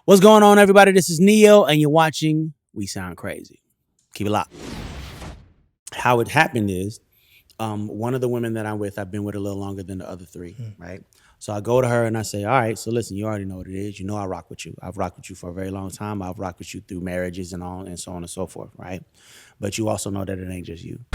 What's going on, everybody? This is Neo, and you're watching We Sound Crazy. Keep it locked. How it happened is, one of the women that I'm with, I've been with a little longer than the other three, right? So I go to her and I say, all right, so listen, you already know what it is. You know I rock with you. I've rocked with you for a very long time. I've rocked with you through marriages and all, and so on and so forth, right? But you also know that it ain't just you.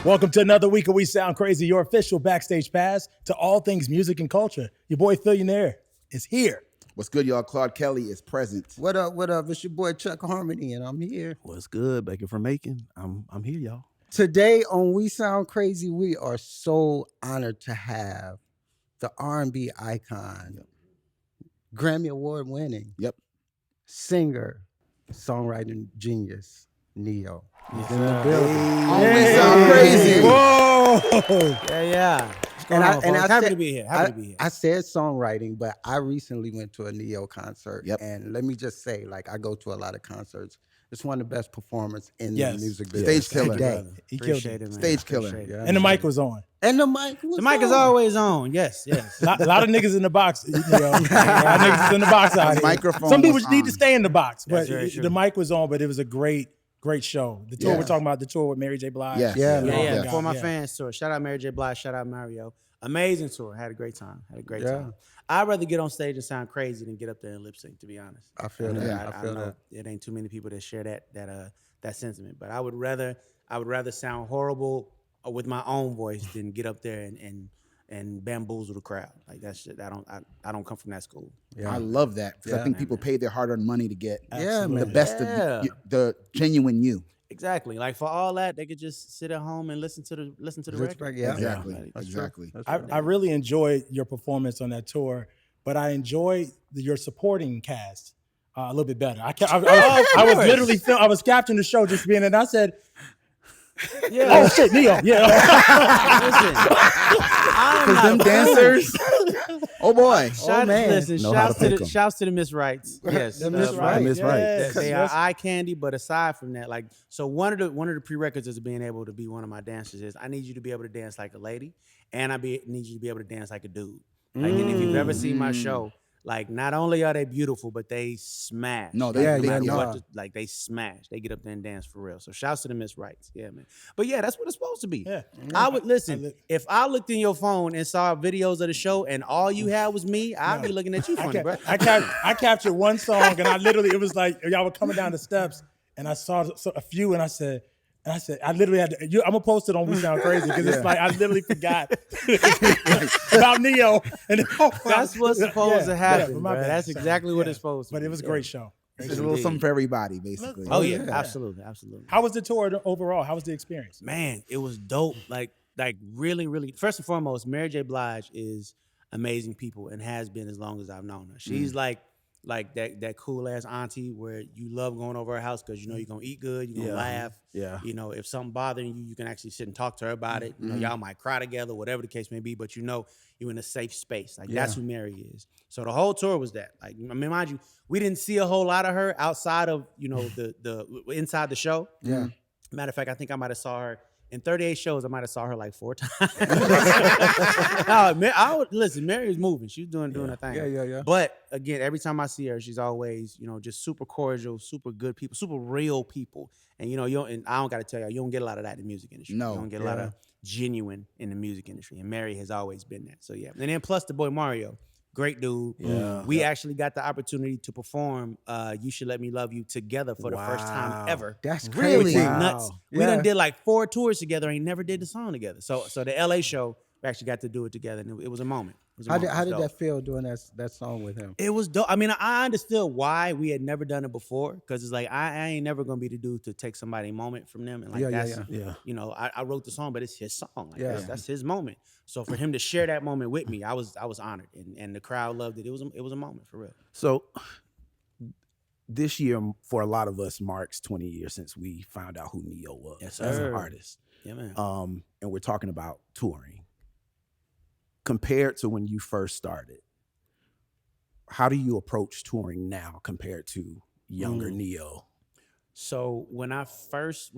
Welcome to another week of We Sound Crazy, your official backstage pass to all things music and culture. Your boy Phillionaire is here. What's good, y'all? Claude Kelly is present. What up, what up? It's your boy Chuck Harmony, and I'm here. What's good? Bacon from Macon. I'm here, y'all. Today on We Sound Crazy, we are so honored to have the R&B icon, Grammy Award-winning, singer, songwriting genius, Neo. He's in the building. We Sound Crazy. Whoa! Yeah. Happy to be here. I said songwriting, but I recently went to a Neo concert. And let me just say, I go to a lot of concerts. It's one of the best performers in the music business. Stage killer. Today. He killed Appreciate it. it, man. Stage killer. Appreciate it. And the mic was on. And the mic was The mic is on. always on. Yes. A lot of niggas in the box. A lot of niggas is in the box out here. Microphone Some people was need to on. stay in the box, but That's very true. the mic was on. But it was a great show. The tour we're talking about, the tour with Mary J. Blige. Yes. Yeah, Yeah. Yeah. Yeah. For my fans tour. Shout out Mary J. Blige. Shout out Mario. Amazing tour. Had a great time. Time. I'd rather get on stage and sound crazy than get up there and lip sync, to be honest. I feel that. I know it ain't too many people that share that sentiment. But I would rather sound horrible with my own voice than get up there and bamboozle the crowd. Like that shit. I don't come from that school. I love that because I think people pay their hard-earned money to get Absolutely. the best of the genuine you. Exactly. Like for all that, they could just sit at home and listen to the record. Yeah. Exactly. I really enjoyed your performance on that tour, but I enjoyed your supporting cast a little bit better. I was literally I was capturing the show just being in, and I said, Yeah. "Oh shit, Neo, yeah." Because them dancers, oh boy. Shouts to the Miss Rights. Yes. The Miss Rights. Miss Right. Yes. They are eye candy, but aside from that, so one of the prerequisites of being able to be one of my dancers is I need you to be able to dance like a lady, and need you to be able to dance like a dude. And if you've ever seen my show, not only are they beautiful, but they smash. No, they smash. They get up there and dance for real. So shouts to the Miss Rights. Yeah, man. But yeah, that's what it's supposed to be. Yeah. I would listen. If I looked in your phone and saw videos of the show and all you had was me, I'd be looking at you funny, bro. I captured one song, and I literally, it was like y'all were coming down the steps, and I saw a few, and I said, I literally had to, I'm gonna post it on We Sound Crazy because it's I literally forgot about Neo. And That's what's supposed to happen. my Bro. bad. That's exactly what it's supposed to be. But it was a great show. It's a little something for everybody, basically. Oh yeah, absolutely. How was the tour overall? How was the experience? Man, it was dope. Like really, really. First and foremost, Mary J. Blige is amazing people and has been as long as I've known her. She's like that cool ass auntie where you love going over her house because you know you're gonna eat good, you're gonna laugh. Yeah. You know, if something bothering you, you can actually sit and talk to her about it. You know, y'all might cry together, whatever the case may be, but you know you're in a safe space. That's who Mary is. So the whole tour was that. Mind you, we didn't see a whole lot of her outside of, the inside the show. Yeah. Matter of fact, I think I might have saw her in 38 shows. I might have saw her 4 times. Listen, Mary was moving. She was doing her thing. Yeah. But again, every time I see her, she's always, just super cordial, super good people, super real people. And and I don't got to tell you don't get a lot of that in the music industry. No. You don't get a lot of genuine in the music industry. And Mary has always been that. So yeah. And then plus the boy Mario. Great dude. Yeah. We actually got the opportunity to perform You Should Let Me Love You together for the first time ever. That's Which crazy. is nuts. We Yeah. done did 4 tours together and never did the song together. So the LA show, we actually got to do it together, and it was a moment. How did that feel doing that song with him? It was dope. I mean, I understood why we had never done it before, because it's I ain't never gonna be the dude to take somebody's moment from them, and I wrote the song, but it's his song. That's his moment. So for him to share that moment with me, I was honored, and the crowd loved it. It was a moment for real. So this year, for a lot of us, marks 20 years since we found out who Neo was Yes, as an sir. artist. Yeah, man. And we're talking about touring. compared to when you first started, how do you approach touring now compared to younger Neo? So when I first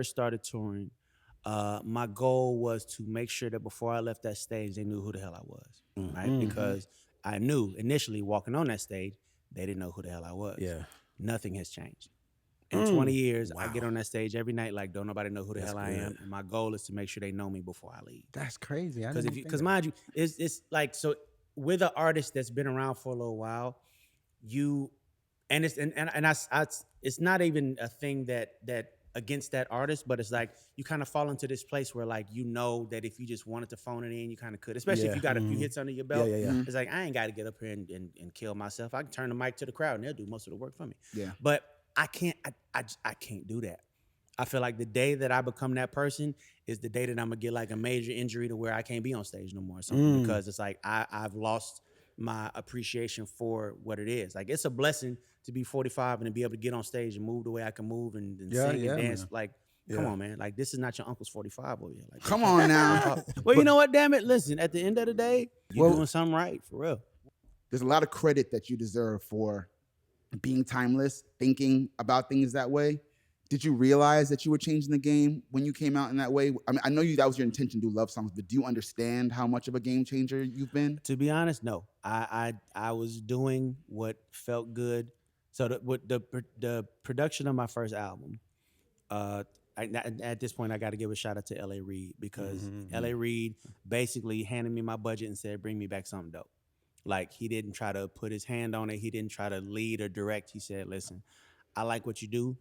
started touring, my goal was to make sure that before I left that stage, they knew who the hell I was, right? Because I knew initially walking on that stage, they didn't know who the hell I was. Yeah. Nothing has changed. In 20 years, I get on that stage every night like don't nobody know who the hell I am, and my goal is to make sure they know me before I leave. That's crazy. Because mind you, it's like, so with an artist that's been around for a little while, you and it's not even a thing that against that artist, but it's like you kind of fall into this place where like you know that if you just wanted to phone it in, you kind of could, especially if you got a few hits under your belt. It's like I ain't got to get up here and kill myself. I can turn the mic to the crowd and they'll do most of the work for me. Yeah. But I can't do that. I feel like the day that I become that person is the day that I'm gonna get like a major injury to where I can't be on stage no more or something, because it's like I've lost my appreciation for what it is. Like it's a blessing to be 45 and to be able to get on stage and move the way I can move and sing and dance. Man. Like, come on, man. Like this is not your uncle's 45 over here. Like, Come on now. well, you know what? Damn it. Listen, at the end of the day, you're doing something right, for real. There's a lot of credit that you deserve for being timeless, thinking about things that way. Did you realize that you were changing the game when you came out in that way? I mean, I know that was your intention to do love songs, but do you understand how much of a game changer you've been? To be honest, no. I was doing what felt good. So the production of my first album, at this point, I got to give a shout out to L.A. Reid, because L.A. Reid basically handed me my budget and said, bring me back something dope. Like, he didn't try to put his hand on it. He didn't try to lead or direct. He said, listen, I like what you do.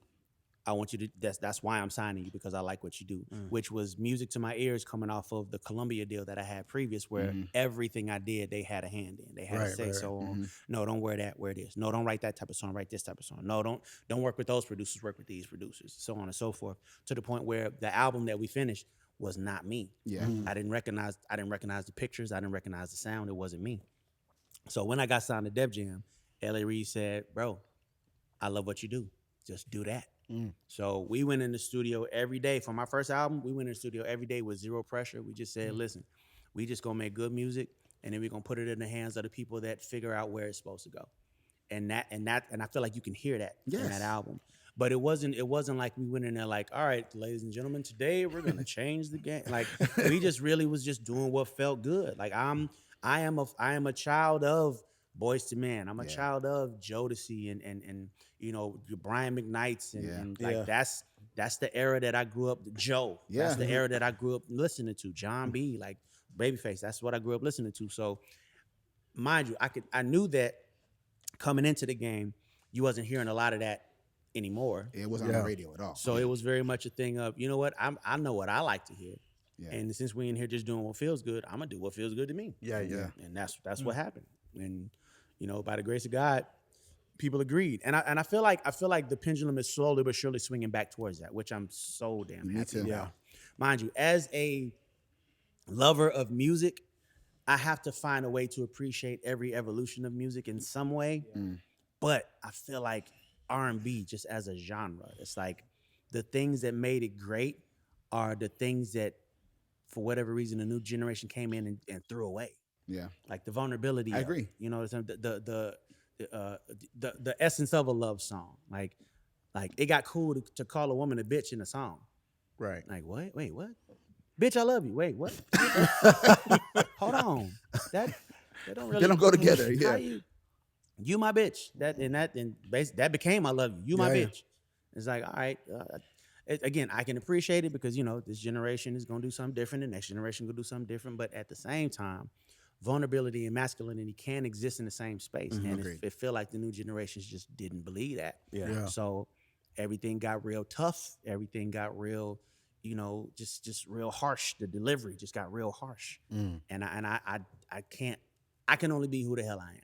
I want you to, that's why I'm signing you, because I like what you do, which was music to my ears coming off of the Columbia deal that I had previous, where everything I did, they had a hand in. They had to say, no, don't wear that, wear this. No, don't write that type of song, write this type of song. No, don't work with those producers, work with these producers, so on and so forth, to the point where the album that we finished was not me. Yeah. I didn't recognize the pictures. I didn't recognize the sound. It wasn't me. So when I got signed to Def Jam, L.A. Reid said, bro, I love what you do. Just do that. So we went in the studio every day. For my first album, we went in the studio every day with zero pressure. We just said, listen, we just gonna make good music, and then we're gonna put it in the hands of the people that figure out where it's supposed to go. And I feel like you can hear that in that album. But it wasn't like we went in there like, all right, ladies and gentlemen, today we're gonna change the game. Like, we just really was just doing what felt good. Like I am a child of Boyz II Men. I'm a child of Jodeci and you know, Brian McKnight's and like that's the era that I grew up. Joe, that's the era that I grew up listening to. John B, like Babyface, that's what I grew up listening to. So, mind you, I knew that coming into the game, you wasn't hearing a lot of that anymore. It wasn't on the radio at all. So it was very much a thing of, you know what, I know what I like to hear. And since we in here just doing what feels good, I'm gonna do what feels good to me. And that's what happened. And you know, by the grace of God, people agreed. And I feel like the pendulum is slowly but surely swinging back towards that, which I'm so damn happy about. Yeah. Mind you, as a lover of music, I have to find a way to appreciate every evolution of music in some way. But I feel like R&B, just as a genre, it's like the things that made it great are the things that, for whatever reason, a new generation came in and threw away. Yeah. Like the vulnerability. I agree. You know, the essence of a love song. Like it got cool to call a woman a bitch in a song. Right. Like, what? Wait, what? Bitch, I love you. Wait, what? Hold on. That don't really. They don't go together. How Yeah. you my bitch. That became I love you. You my bitch. It's like, all right. Again, I can appreciate it because, you know, this generation is gonna do something different. The next generation gonna do something different. But at the same time, vulnerability and masculinity can exist in the same space. And it feel like the new generations just didn't believe that. Yeah. So everything got real tough. Everything got real, you know, just real harsh. The delivery just got real harsh. And I can only be who the hell I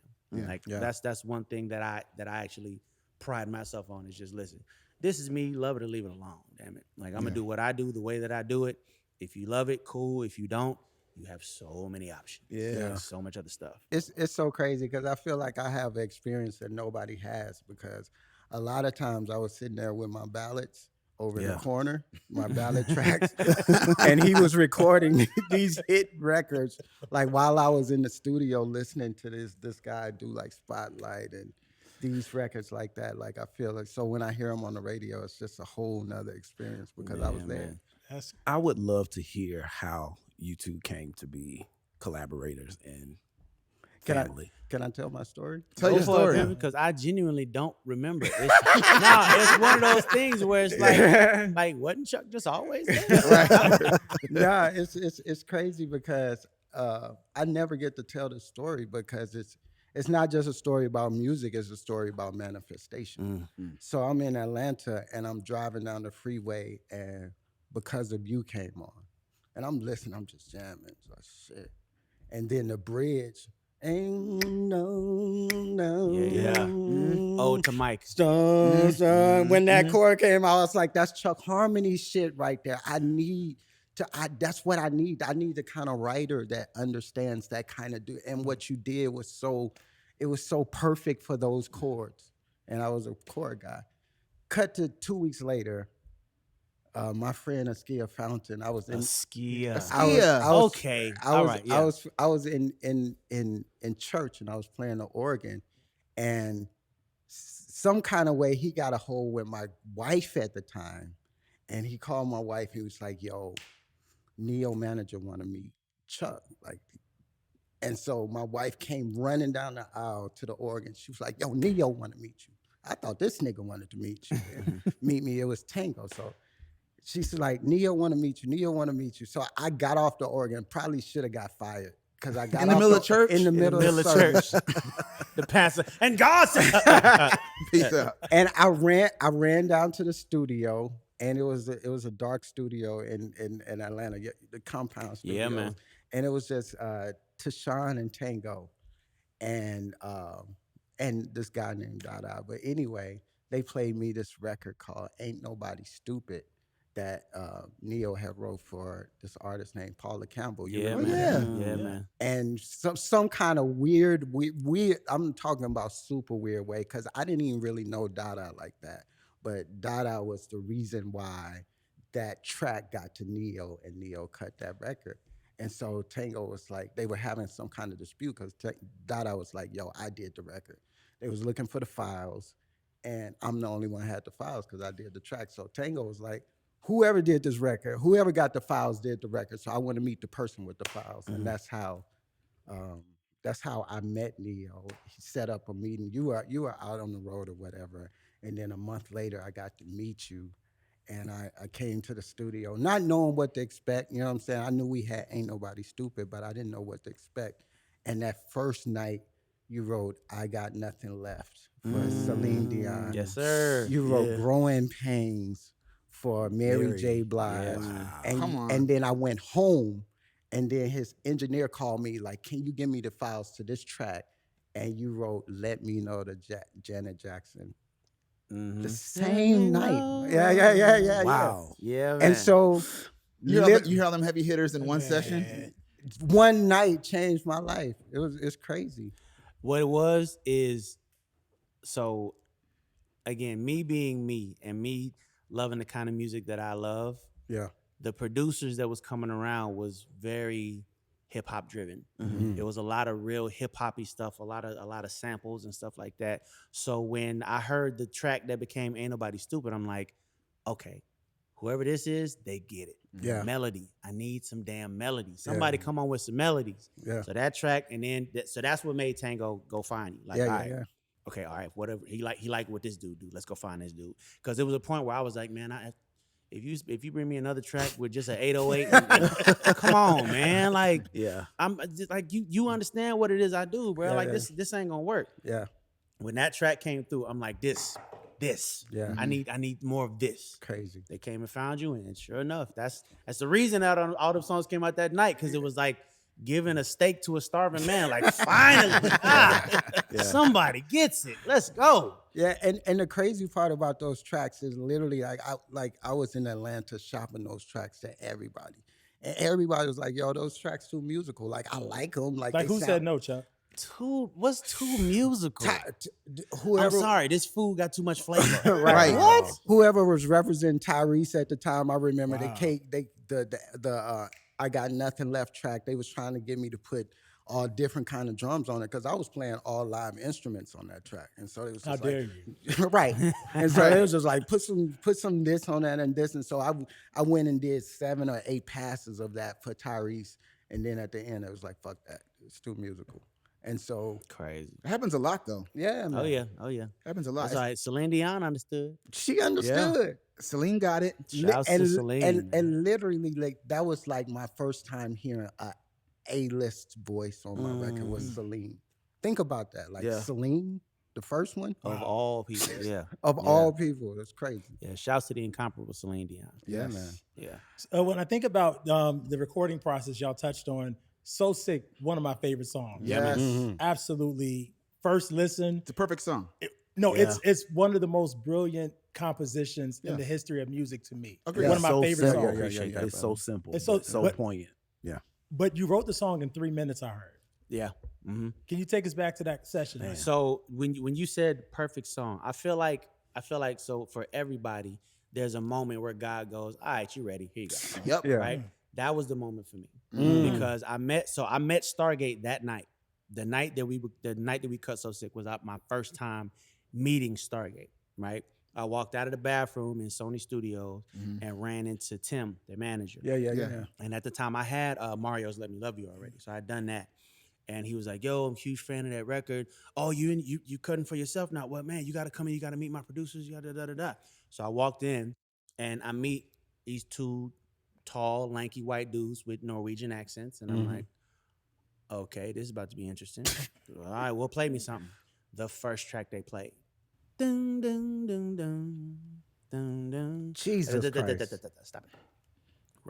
am. Like that's one thing that I actually pride myself on, is just, listen, this is me, love it or leave it alone. Damn it. Like, I'm gonna do what I do the way that I do it. If you love it, cool. If you don't, you have so many options. So much other stuff. It's so crazy because I feel like I have experience that nobody has, because a lot of times I was sitting there with my ballads over Yeah. the corner, my ballad tracks, and he was recording these hit records like while I was in the studio listening to this guy do like Spotlight and these records like that. Like I feel like so when I hear him on the radio, it's just a whole nother experience because I was there. Man. That's I would love to hear how you two came to be collaborators and family. Can I tell my story? Tell Go your for story. it, because I genuinely don't remember. It's one of those things where it's like wasn't Chuck just always there? Nah, it's crazy because I never get to tell the story because it's not just a story about music, it's a story about manifestation. So I'm in Atlanta and I'm driving down the freeway and Because of You came on. And I'm listening, I'm just jamming. So shit. And then the bridge, ain't no. Yeah. Ode to Mike. When that chord came out, I was like, that's Chuck Harmony shit right there. That's what I need. I need the kind of writer that understands that kind of and what you did was so perfect for those chords. And I was a chord guy. Cut to 2 weeks later, my friend Askia Fountain, I was in Askia. Okay. I All was right. Yeah. I was in church and I was playing the organ, and some kind of way he got a hold with my wife at the time, and he called my wife. He was like, "Yo, Neo manager want to meet Chuck." Like, and so my wife came running down the aisle to the organ. She was like, "Yo, Neo want to meet you." I thought this nigga wanted to meet you. Meet me. It was Tango. So she's like, "Neo want to meet you. Neo want to meet you." So I got off the organ. Probably should have got fired because I got In the middle of church? In the middle of church. service. The pastor and God said, Peace out. And I ran down to the studio, and it was a dark studio in Atlanta, the Compound Studios. Yeah, man. And it was just Tashawn and Tango, and this guy named Dada. But anyway, they played me this record called "Ain't Nobody Stupid" that Neo had wrote for this artist named Paula Campbell. You yeah, remember man. that? Yeah, man. And some kind of weird, I'm talking about super weird way, because I didn't even really know Dada like that. But Dada was the reason why that track got to Neo, and Neo cut that record. And so Tango was like, they were having some kind of dispute because Dada was like, "Yo, I did the record." They was looking for the files, and I'm the only one who had the files because I did the track. So Tango was like, "Whoever did this record, whoever got the files did the record. So I want to meet the person with the files." And that's how I met Neo. He set up a meeting. You were out on the road or whatever. And then a month later, I got to meet you. And I came to the studio, not knowing what to expect. You know what I'm saying? I knew we had Ain't Nobody Stupid, but I didn't know what to expect. And that first night, you wrote "I Got Nothing Left" for Celine Dion. Yes, sir. You wrote Yeah. "Growing Pains" for Mary J. Blige. Yeah. Come on. And then I went home, and then his engineer called me like, "Can you give me the files to this track?" And you wrote "Let Me Know" to Janet Jackson. The same night. Yeah. Wow. Yeah, man. And so You hear all them heavy hitters in one session? one night changed my life. It's crazy. What it was is, so again, me being me and me loving the kind of music that I love, Yeah. the producers that was coming around was very hip hop driven. It was a lot of real hip hoppy stuff, a lot of samples and stuff like that. So when I heard the track that became "Ain't Nobody Stupid," I'm like, okay, whoever this is, they get it. Yeah. Melody. I need some damn melody. Somebody come on with some melodies. Yeah. So that track, and then so that's what made Tango go find you. Like, all right, Yeah. okay, all right, whatever. He liked what this dude do. Let's go find this dude. Because there was a point where I was like, man, if you bring me another track with just an 808, come on, man. Like, Yeah. I'm just like, you understand what it is I do, bro. Yeah, like yeah. this ain't gonna work. Yeah. When that track came through, I'm like, this. Yeah. I need more of this. Crazy. They came and found you, and sure enough, that's the reason that all the songs came out that night, because it was like giving a steak to a starving man. Like, finally, somebody gets it. Let's go. Yeah, and the crazy part about those tracks is literally I was in Atlanta shopping those tracks to everybody, and everybody was like, "Yo, those tracks too musical." Like, I like them. Like Like, they who sound- said no, Chuck? What's too musical? I'm Whoever, sorry, this food got too much flavor. Right. What? whoever was representing Tyrese at the time, I remember Wow. the I Got Nothing Left track. They was trying to get me to put all different kind of drums on it because I was playing all live instruments on that track, and so it was How just dare like, right. And so it was just like put some this on that and this, and so I went and did 7 or 8 passes of that for Tyrese, and then at the end it was like fuck that, it's too musical, and so Crazy. It happens a lot though. yeah, man. Oh yeah. It happens a lot. That's all right. Celine Dion understood. She understood. Celine got it. Shouts to Celine. And literally, like that was like my first time hearing A-list voice on my record was Celine. Think about that, like Yeah. Celine, the first one Of all people, yeah. of all people. That's crazy. Yeah, shouts to the incomparable Celine Dion. Yes. man. Yeah. When I think about the recording process y'all touched on, So Sick, one of my favorite songs. Yes. Absolutely. First listen. It's a perfect song. It's one of the most brilliant compositions in the history of music to me. Agreed. One of my So favorite simple. songs. Appreciate that. It's so simple. It's so- so but- poignant. But you wrote the song in 3 minutes, I heard. Yeah. Mm-hmm. Can you take us back to that session? man? So when you said perfect song, I feel like so for everybody, there's a moment where God goes, all right, you ready? Here you go. Yep. Yeah. Right? That was the moment for me. Because I met Stargate that night. The night that we cut So Sick was my first time meeting Stargate, right? I walked out of the bathroom in Sony Studios and ran into Tim, the manager. Yeah. And at the time I had Mario's Let Me Love You already. So I had done that. And he was like, yo, I'm a huge fan of that record. Oh, you cutting for yourself now? Well, man, you gotta come in, you gotta meet my producers, da. So I walked in and I meet these 2 tall, lanky white dudes with Norwegian accents. And I'm like, okay, this is about to be interesting. All right, well, play me something. The first track they played. Dun, dun, dun, dun, dun, dun. Jesus Christ. Stop it.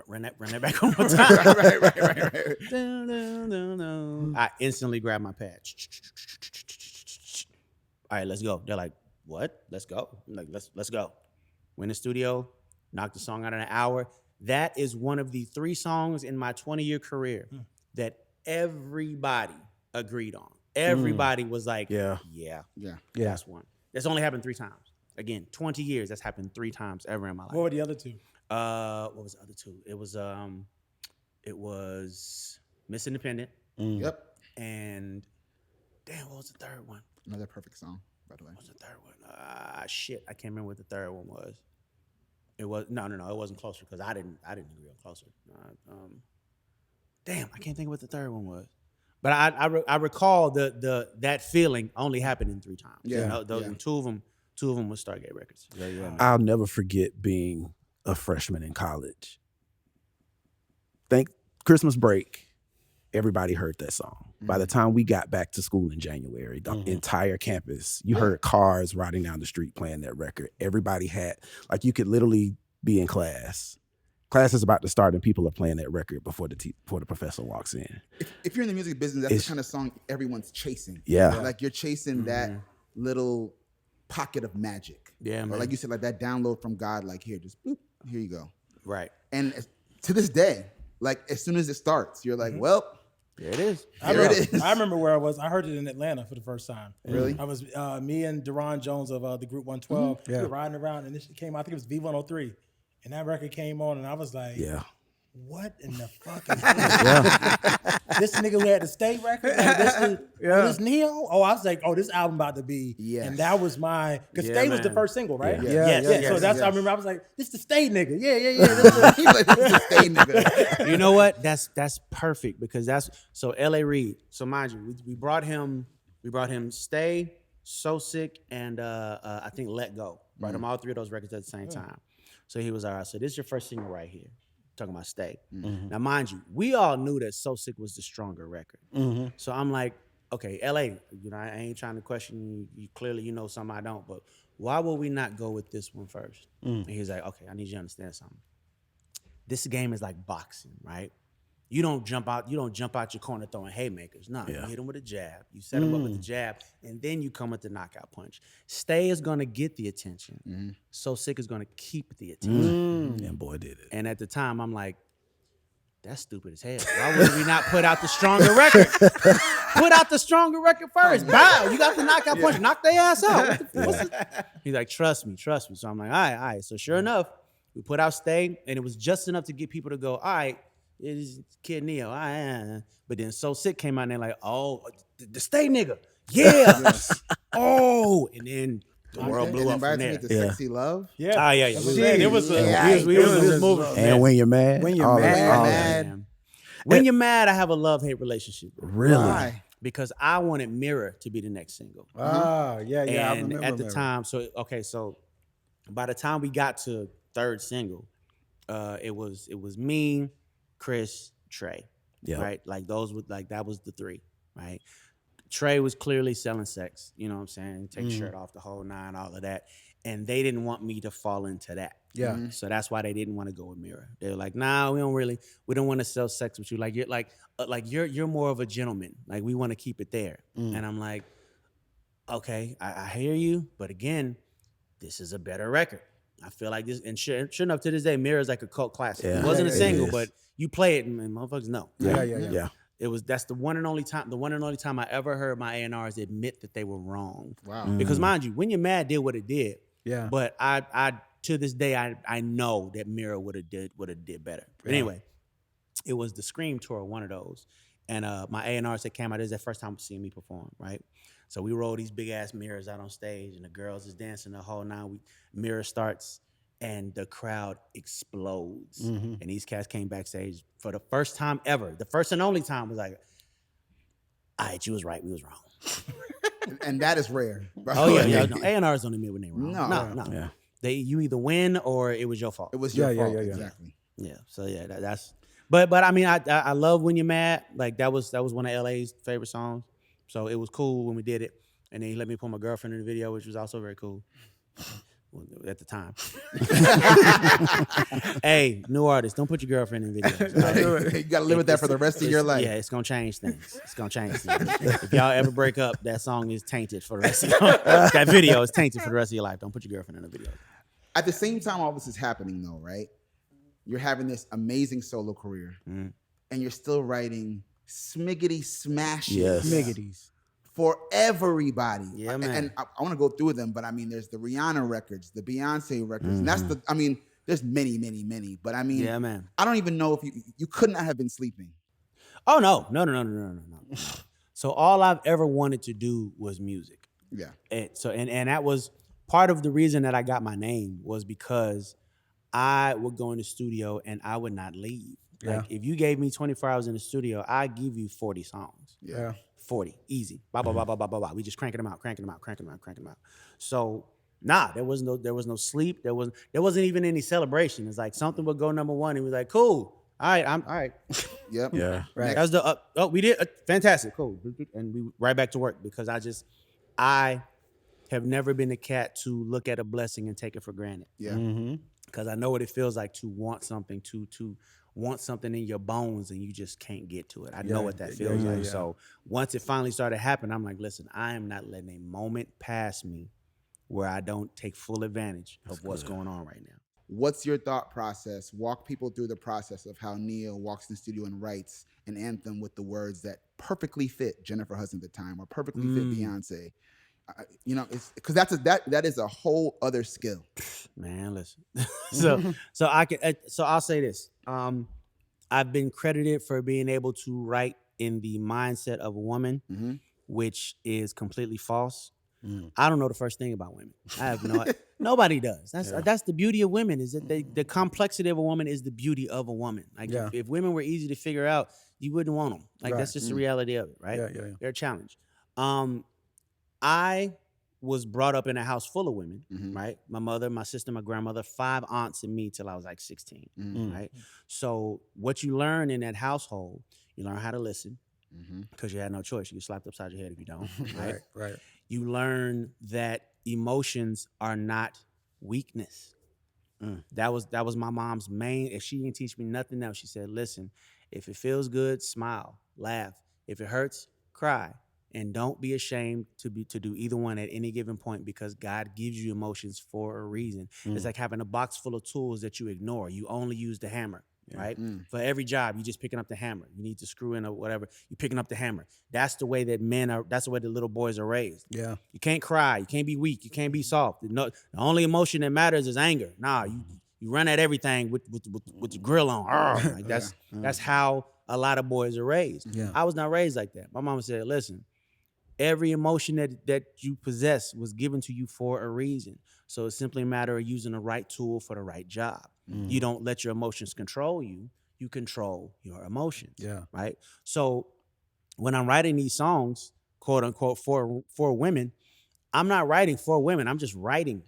Run that back one more time. right. Dun, dun, dun, dun. I instantly grabbed my pad. All right, let's go. They're like, what? Let's go. I'm like, let's go. We're in the studio, knocked the song out in an hour. That is one of the 3 songs in my 20-year career that everybody agreed on. Everybody was like, yeah, that's one. That's only happened 3 times. Again, 20 years, that's happened 3 times ever in my life. What were the other 2? What was the other 2? It was Miss Independent. Yep. And damn, what was the third one? Another perfect song, by the way. What was the third one? Shit, I can't remember what the third one was. It was no, it wasn't Closer because I didn't agree on Closer. Damn, I can't think of what the third one was. But I recall that feeling only happening 3 times. Yeah, You know, and 2 of them was Stargate Records. Yeah. I'll never forget being a freshman in college. Christmas break, everybody heard that song. By the time we got back to school in January, the entire campus, you heard cars riding down the street playing that record. Everybody had, like, you could literally be in class. Class is about to start and people are playing that record before the professor walks in. If you're in the music business, that's the kind of song everyone's chasing. Yeah. Like you're chasing that little pocket of magic. Yeah, Or man. like you said, like that download from God, like here, just boop, here you go. Right. And to this day, like as soon as it starts, you're like, well, There it is. There it is. I remember where I was. I heard it in Atlanta for the first time. Really? I was me and Deron Jones of the Group 112. We were riding around, and this came out. I think it was V103, and that record came on, and I was like, Yeah. what in the fuck is this? This nigga who had the state record? Like, this Neo? Oh, I was like, oh, this album about to be. Yes. And that was my, because Yeah, Stay was the man. first single, right? Yeah. So that's, yes. I remember I was like, this the Stay nigga. Yeah. This He's like, this is a stay nigga. You know what? That's perfect because that's so L.A. Reid. So mind you, we brought him Stay, So Sick, and I think Let Go. Brought him all 3 of those records at the same time. So he was all right. So this is your first single right here. Talking about Stay. Now mind you, we all knew that So Sick was the stronger record. So I'm like, okay, LA, you know, I ain't trying to question you. You clearly you know something I don't, but why would we not go with this one first? And he's like, okay, I need you to understand something. This game is like boxing, right? You don't jump out your corner throwing haymakers. No, you hit them with a jab. You set them up with a jab, and then you come with the knockout punch. Stay is gonna get the attention. So Sick is gonna keep the attention. And boy did it. And at the time, I'm like, that's stupid as hell. Why would we not put out the stronger record? Put out the stronger record first. Bow. You got the knockout punch. Knock their ass out. He's like, trust me. So I'm like, all right. So sure enough, we put out Stay, and it was just enough to get people to go, all right, it is Kid Neo. All right. But then So Sick came out and they're like, oh, the Stay nigga. Yeah. Oh, and then the world blew up from there. The Sexy Love. Yeah. Yeah. It was We was moving. And When You're Mad. When You're Mad. When You're Mad, I have a love-hate relationship with. Really? Why? Because I wanted Mirror to be the next single. Ah, yeah. I And remember at the Mirror. time, so by the time we got to third single, it was me, Chris, Trey. Yep. Right? Like those were that was the three, right? Trey was clearly selling sex, you know what I'm saying? Take the shirt off, the whole nine, all of that. And they didn't want me to fall into that. Yeah. So that's why they didn't want to go with Mirror. They were like, nah, we don't want to sell sex with you. Like you're more of a gentleman. Like we want to keep it there. And I'm like, okay, I hear you, but again, this is a better record. I feel like this, and sure enough, to this day, Mirror is like a cult classic. Yeah. It wasn't a It single, is. but you play it and motherfuckers know. Yeah. That's the one and only time I ever heard my A&Rs admit that they were wrong. Wow. Because mind you, When You're Mad did what it did. Yeah. But I to this day I know that Mirror would have did better. But anyway, it was the Scream tour, one of those. And my A&Rs that came out, this is the first time seeing me perform, right? So we roll these big ass mirrors out on stage and the girls is dancing the whole night. Mirror starts and the crowd explodes. And these cats came backstage for the first time ever. The first and only time was like, all right, you was right, we was wrong. And that is rare. Bro. Oh yeah. No, A&Rs don't admit when they wrong. No. Yeah. You either win or it was your fault. It was your fault. Yeah. Exactly. Yeah. So yeah, that's. But I mean, I love When You're Mad. Like that was one of LA's favorite songs. So it was cool when we did it, and then he let me put my girlfriend in the video, which was also very cool. At the time. Hey, new artist, don't put your girlfriend in videos. You got to live with that for the rest of your life. Yeah, it's gonna change things. If y'all ever break up, that song is tainted for the rest of your life. That video is tainted for the rest of your life. Don't put your girlfriend in a video. At the same time all this is happening though, right? You're having this amazing solo career and you're still writing smiggity smashes Smiggities. for everybody. Yeah, man. And I want to go through them, but I mean, there's the Rihanna records, the Beyonce records, and that's there's many, but I mean, Yeah, man. I don't even know if you could not have been sleeping. Oh no. So all I've ever wanted to do was music. Yeah. And that was part of the reason that I got my name was because I would go in the studio and I would not leave. Like if you gave me 24 hours in the studio, I'd give you 40 songs. Yeah. 40, easy. Blah, blah, blah, blah, blah, blah, blah. We just cranking them out. So there was no sleep. There wasn't even any celebration. It's like something would go number one and we was like, cool. All right, I'm all right. Yep. Yeah. Right. That was the we did fantastic, cool. And we right back to work because I have never been a cat to look at a blessing and take it for granted. Yeah. Because I know what it feels like to want something, to want something in your bones and you just can't get to it. I know what that feels like. So once it finally started happening, I'm like, listen, I am not letting a moment pass me where I don't take full advantage of what's going on right now. What's your thought process? Walk people through the process of how Neo walks in the studio and writes an anthem with the words that perfectly fit Jennifer Hudson at the time or perfectly fit Beyonce. It's because that is a whole other skill. Man, listen. so I'll say this. I've been credited for being able to write in the mindset of a woman, which is completely false. I don't know the first thing about women. I have no idea. Nobody does. That's the beauty of women is that the complexity of a woman is the beauty of a woman. Like if women were easy to figure out, you wouldn't want them. Like that's just the reality of it, right? Yeah. They're a challenge. I was brought up in a house full of women, right? My mother, my sister, my grandmother, 5 aunts and me till I was like 16, right? So what you learn in that household, you learn how to listen because you had no choice. You get slapped upside your head if you don't, right? Right. You learn that emotions are not weakness. That was my mom's main. If she didn't teach me nothing else, she said, listen, if it feels good, smile, laugh. If it hurts, cry. And don't be ashamed to do either one at any given point because God gives you emotions for a reason. It's like having a box full of tools that you ignore. You only use the hammer. right? For every job, you just picking up the hammer. You need to screw in or whatever. You're picking up the hammer. That's the way that that's the way the little boys are raised. Yeah. You can't cry. You can't be weak. You can't be soft. The only emotion that matters is anger. Nah, you run at everything with the grill on. Like that's how a lot of boys are raised. Yeah. I was not raised like that. My mama said, listen, every emotion that you possess was given to you for a reason. So it's simply a matter of using the right tool for the right job. You don't let your emotions control you. You control your emotions. Yeah. Right? So when I'm writing these songs, quote unquote, for women, I'm not writing for women. I'm just writing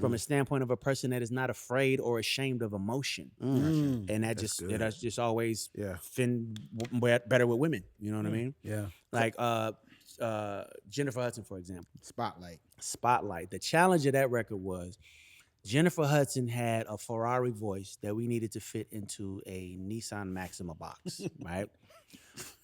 from a standpoint of a person that is not afraid or ashamed of emotion. And that's just always been better with women. You know what I mean? Yeah. Like Jennifer Hudson, for example. Spotlight. The challenge of that record was Jennifer Hudson had a Ferrari voice that we needed to fit into a Nissan Maxima box, right?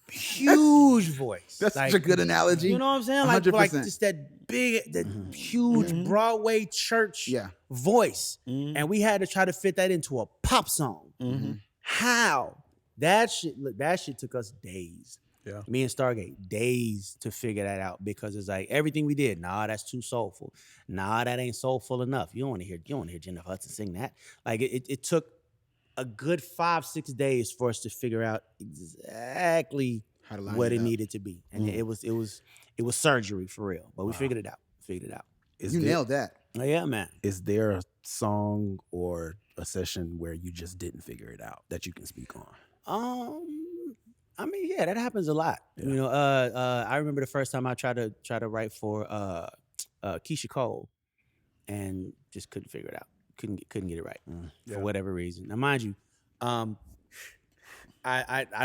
Huge voice. That's such a good analogy. You know what I'm saying? Like 100%. just that big, that huge Broadway church voice. And we had to try to fit that into a pop song. How? That shit took us days. Yeah. Me and Stargate, days to figure that out, because it's like everything we did, nah, that's too soulful. Nah, that ain't soulful enough. You don't want to hear Jennifer Hudson sing that. Like it took a good 5-6 days for us to figure out exactly what it needed to be. And it was surgery for real. But we figured it out. You nailed that. Oh, yeah, man. Is there a song or a session where you just didn't figure it out that you can speak on? I mean, yeah, that happens a lot. Yeah. You know, I remember the first time I tried to write for Keisha Cole, and just couldn't figure it out. Couldn't get it right for whatever reason. Now, mind you, I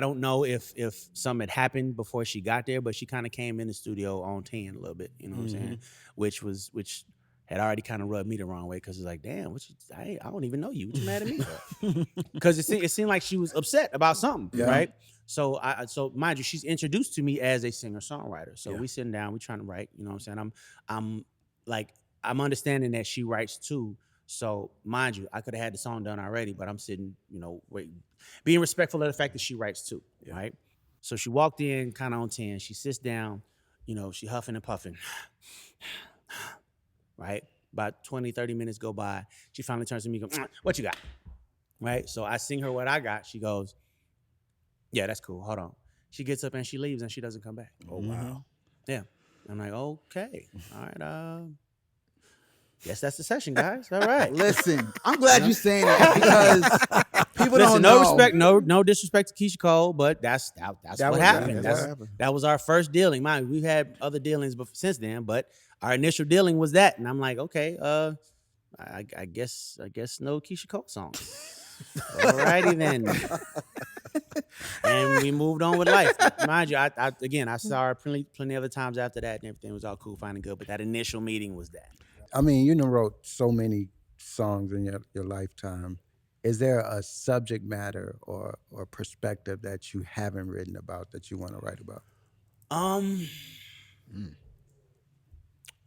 don't know if something had happened before she got there, but she kind of came in the studio on 10 a little bit. You know what I'm saying? Which had already kind of rubbed me the wrong way, because it's like, damn, I don't even know you. What you mad at me for? Because it seemed like she was upset about something, right? So so mind you, she's introduced to me as a singer-songwriter. So we sitting down, we trying to write. You know what I'm saying? I'm understanding that she writes too. So mind you, I could have had the song done already, but I'm sitting, being respectful of the fact that she writes too, right? So she walked in kind of on 10. She sits down, she huffing and puffing. Right? About 20, 30 minutes go by. She finally turns to me and goes, what you got? Right? So I sing her what I got. She goes, yeah, that's cool. Hold on. She gets up and she leaves and she doesn't come back. Oh, wow. Yeah. I'm like, okay. All right. Guess that's the session, guys. All right. Listen, I'm glad you're saying that, because people don't know. No disrespect to Keisha Cole, but that's what happened. That was our first dealing. Mind, we've had other dealings since then, but our initial dealing was that. And I'm like, okay, I guess no Keisha Cole songs. All righty then. And we moved on with life. Mind you, I saw her plenty other times after that, and everything was all cool, fine and good. But that initial meeting was that. I mean, you wrote so many songs in your lifetime. Is there a subject matter or perspective that you haven't written about that you want to write about?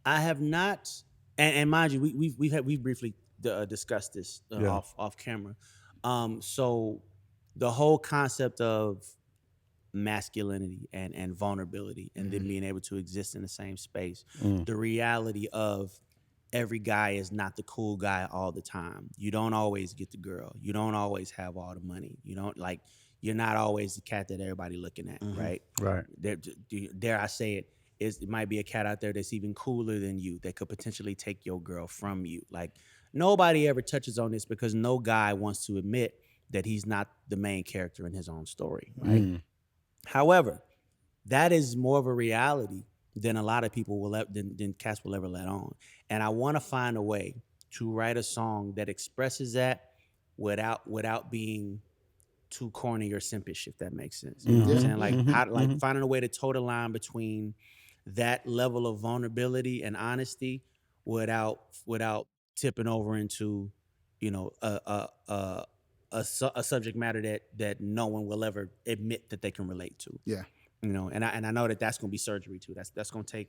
I have not, and mind you, we've briefly discussed this off camera. So the whole concept of masculinity and vulnerability, and then being able to exist in the same space, the reality of every guy is not the cool guy all the time. You don't always get the girl. You don't always have all the money. You're not always the cat that everybody looking at, right? Right. Dare I say it, it might be a cat out there that's even cooler than you that could potentially take your girl from you. Like, nobody ever touches on this, because no guy wants to admit that he's not the main character in his own story, right? However, that is more of a reality than a lot of people than cats will ever let on. And I want to find a way to write a song that expresses that without being too corny or simpish, if that makes sense. You know what I'm saying? Like finding a way to toe the line between that level of vulnerability and honesty without tipping over into, a subject matter that no one will ever admit that they can relate to. Yeah. And I know that's going to be surgery too. That's going to take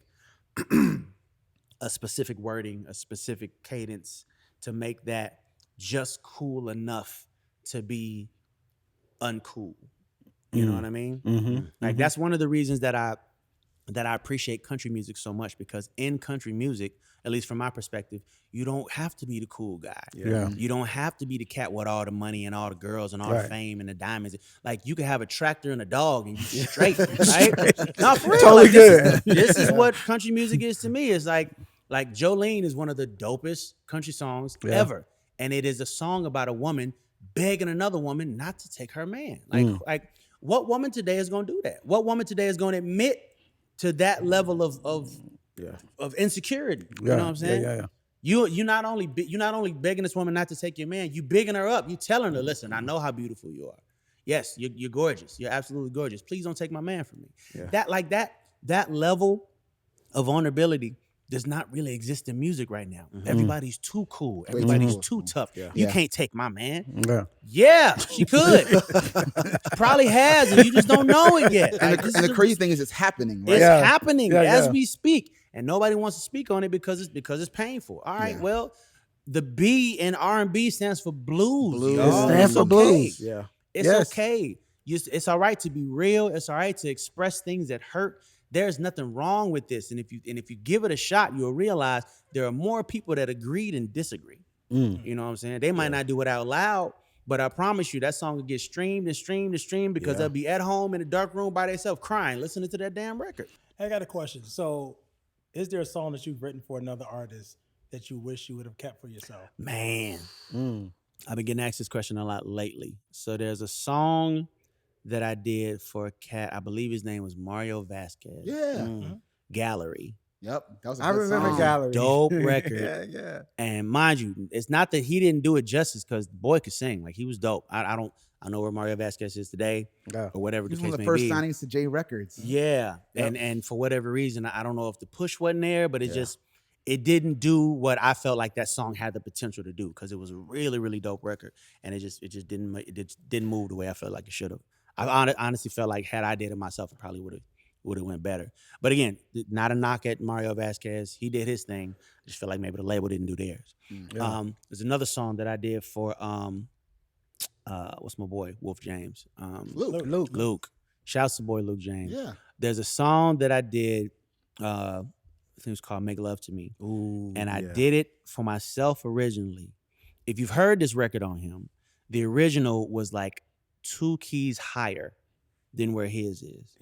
a specific wording, a specific cadence to make that just cool enough to be uncool. You know what I mean? Mm-hmm. Like that's one of the reasons that I appreciate country music so much, because in country music, at least from my perspective, you don't have to be the cool guy. Yeah. You don't have to be the cat with all the money and all the girls and all the fame and the diamonds. Like you can have a tractor and a dog and you straight, right? No, for real. Totally like, good. This is what country music is to me. It's like Jolene is one of the dopest country songs ever. And it is a song about a woman begging another woman not to take her man. Like what woman today is going to do that? What woman today is going to admit to that level of insecurity? You know what I'm saying? Yeah. You're not only begging this woman not to take your man, you bigging her up. You telling her, listen, I know how beautiful you are. Yes, you're gorgeous. You're absolutely gorgeous. Please don't take my man from me. Yeah. That level of vulnerability does not really exist in music right now. Everybody's too cool. Everybody's too tough. You can't take my man. Yeah, she could. Probably has, and you just don't know it yet. And the crazy thing is, it's happening, right? It's happening as we speak, and nobody wants to speak on it because it's painful. All right, well, the B in R&B stands for blues. It stands for blues. Yeah. It's okay. It's all right to be real. It's all right to express things that hurt. There's nothing wrong with this. And if you give it a shot, you'll realize there are more people that agree than disagree. You know what I'm saying? They might not do it out loud, but I promise you that song will get streamed and streamed and streamed because they'll be at home in a dark room by themselves crying, listening to that damn record. I got a question. So is there a song that you've written for another artist that you wish you would have kept for yourself? Man, I've been getting asked this question a lot lately. So there's a song that I did for a cat. I believe his name was Mario Vasquez. Yeah. Gallery. Yep. That was a I good remember song. Gallery. Dope record. Yeah. And mind you, it's not that he didn't do it justice, because the boy could sing. Like he was dope. I know where Mario Vasquez is today, or whatever the He was case one of may the first be. signings to J Records. Yeah. Yep. And for whatever reason, I don't know if the push wasn't there, but it didn't do what I felt like that song had the potential to do, because it was a really, really dope record, and it just didn't move the way I felt like it should have. I honestly felt like had I did it myself, it probably would have went better. But again, not a knock at Mario Vasquez. He did his thing. I just feel like maybe the label didn't do theirs. There's another song that I did for what's my boy Wolf James. Luke. Shouts to boy Luke James. Yeah. There's a song that I did. I think it was called "Make Love to Me," and I did it for myself originally. If you've heard this record on him, the original was like 2 keys higher than where his is.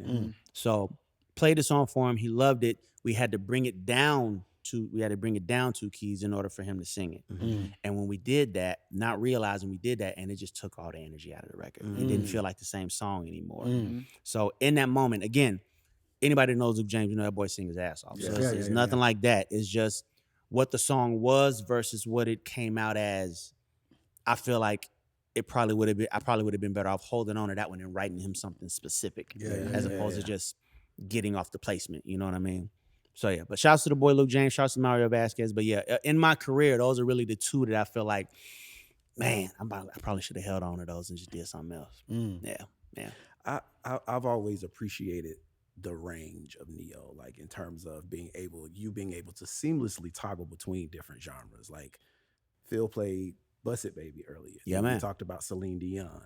So played the song for him. He loved it. We had to bring it down 2 keys in order for him to sing it. And when we did that, not realizing we did that, and it just took all the energy out of the record. It didn't feel like the same song anymore. So in that moment, again, anybody that knows Luke James, you know that boy sings his ass off. So it's nothing like that. It's just what the song was versus what it came out as. I feel like I probably would have been better off holding on to that one and writing him something specific as opposed to just getting off the placement. You know what I mean? So yeah, but shouts to the boy Luke James, shouts to Mario Vasquez. But yeah, in my career, those are really the 2 that I feel like, man, I probably should have held on to those and just did something else. Yeah. I've always appreciated the range of Neo, like in terms of being able to seamlessly toggle between different genres. Like Phil played Bust It Baby earlier. Yeah, man. We talked about Celine Dion.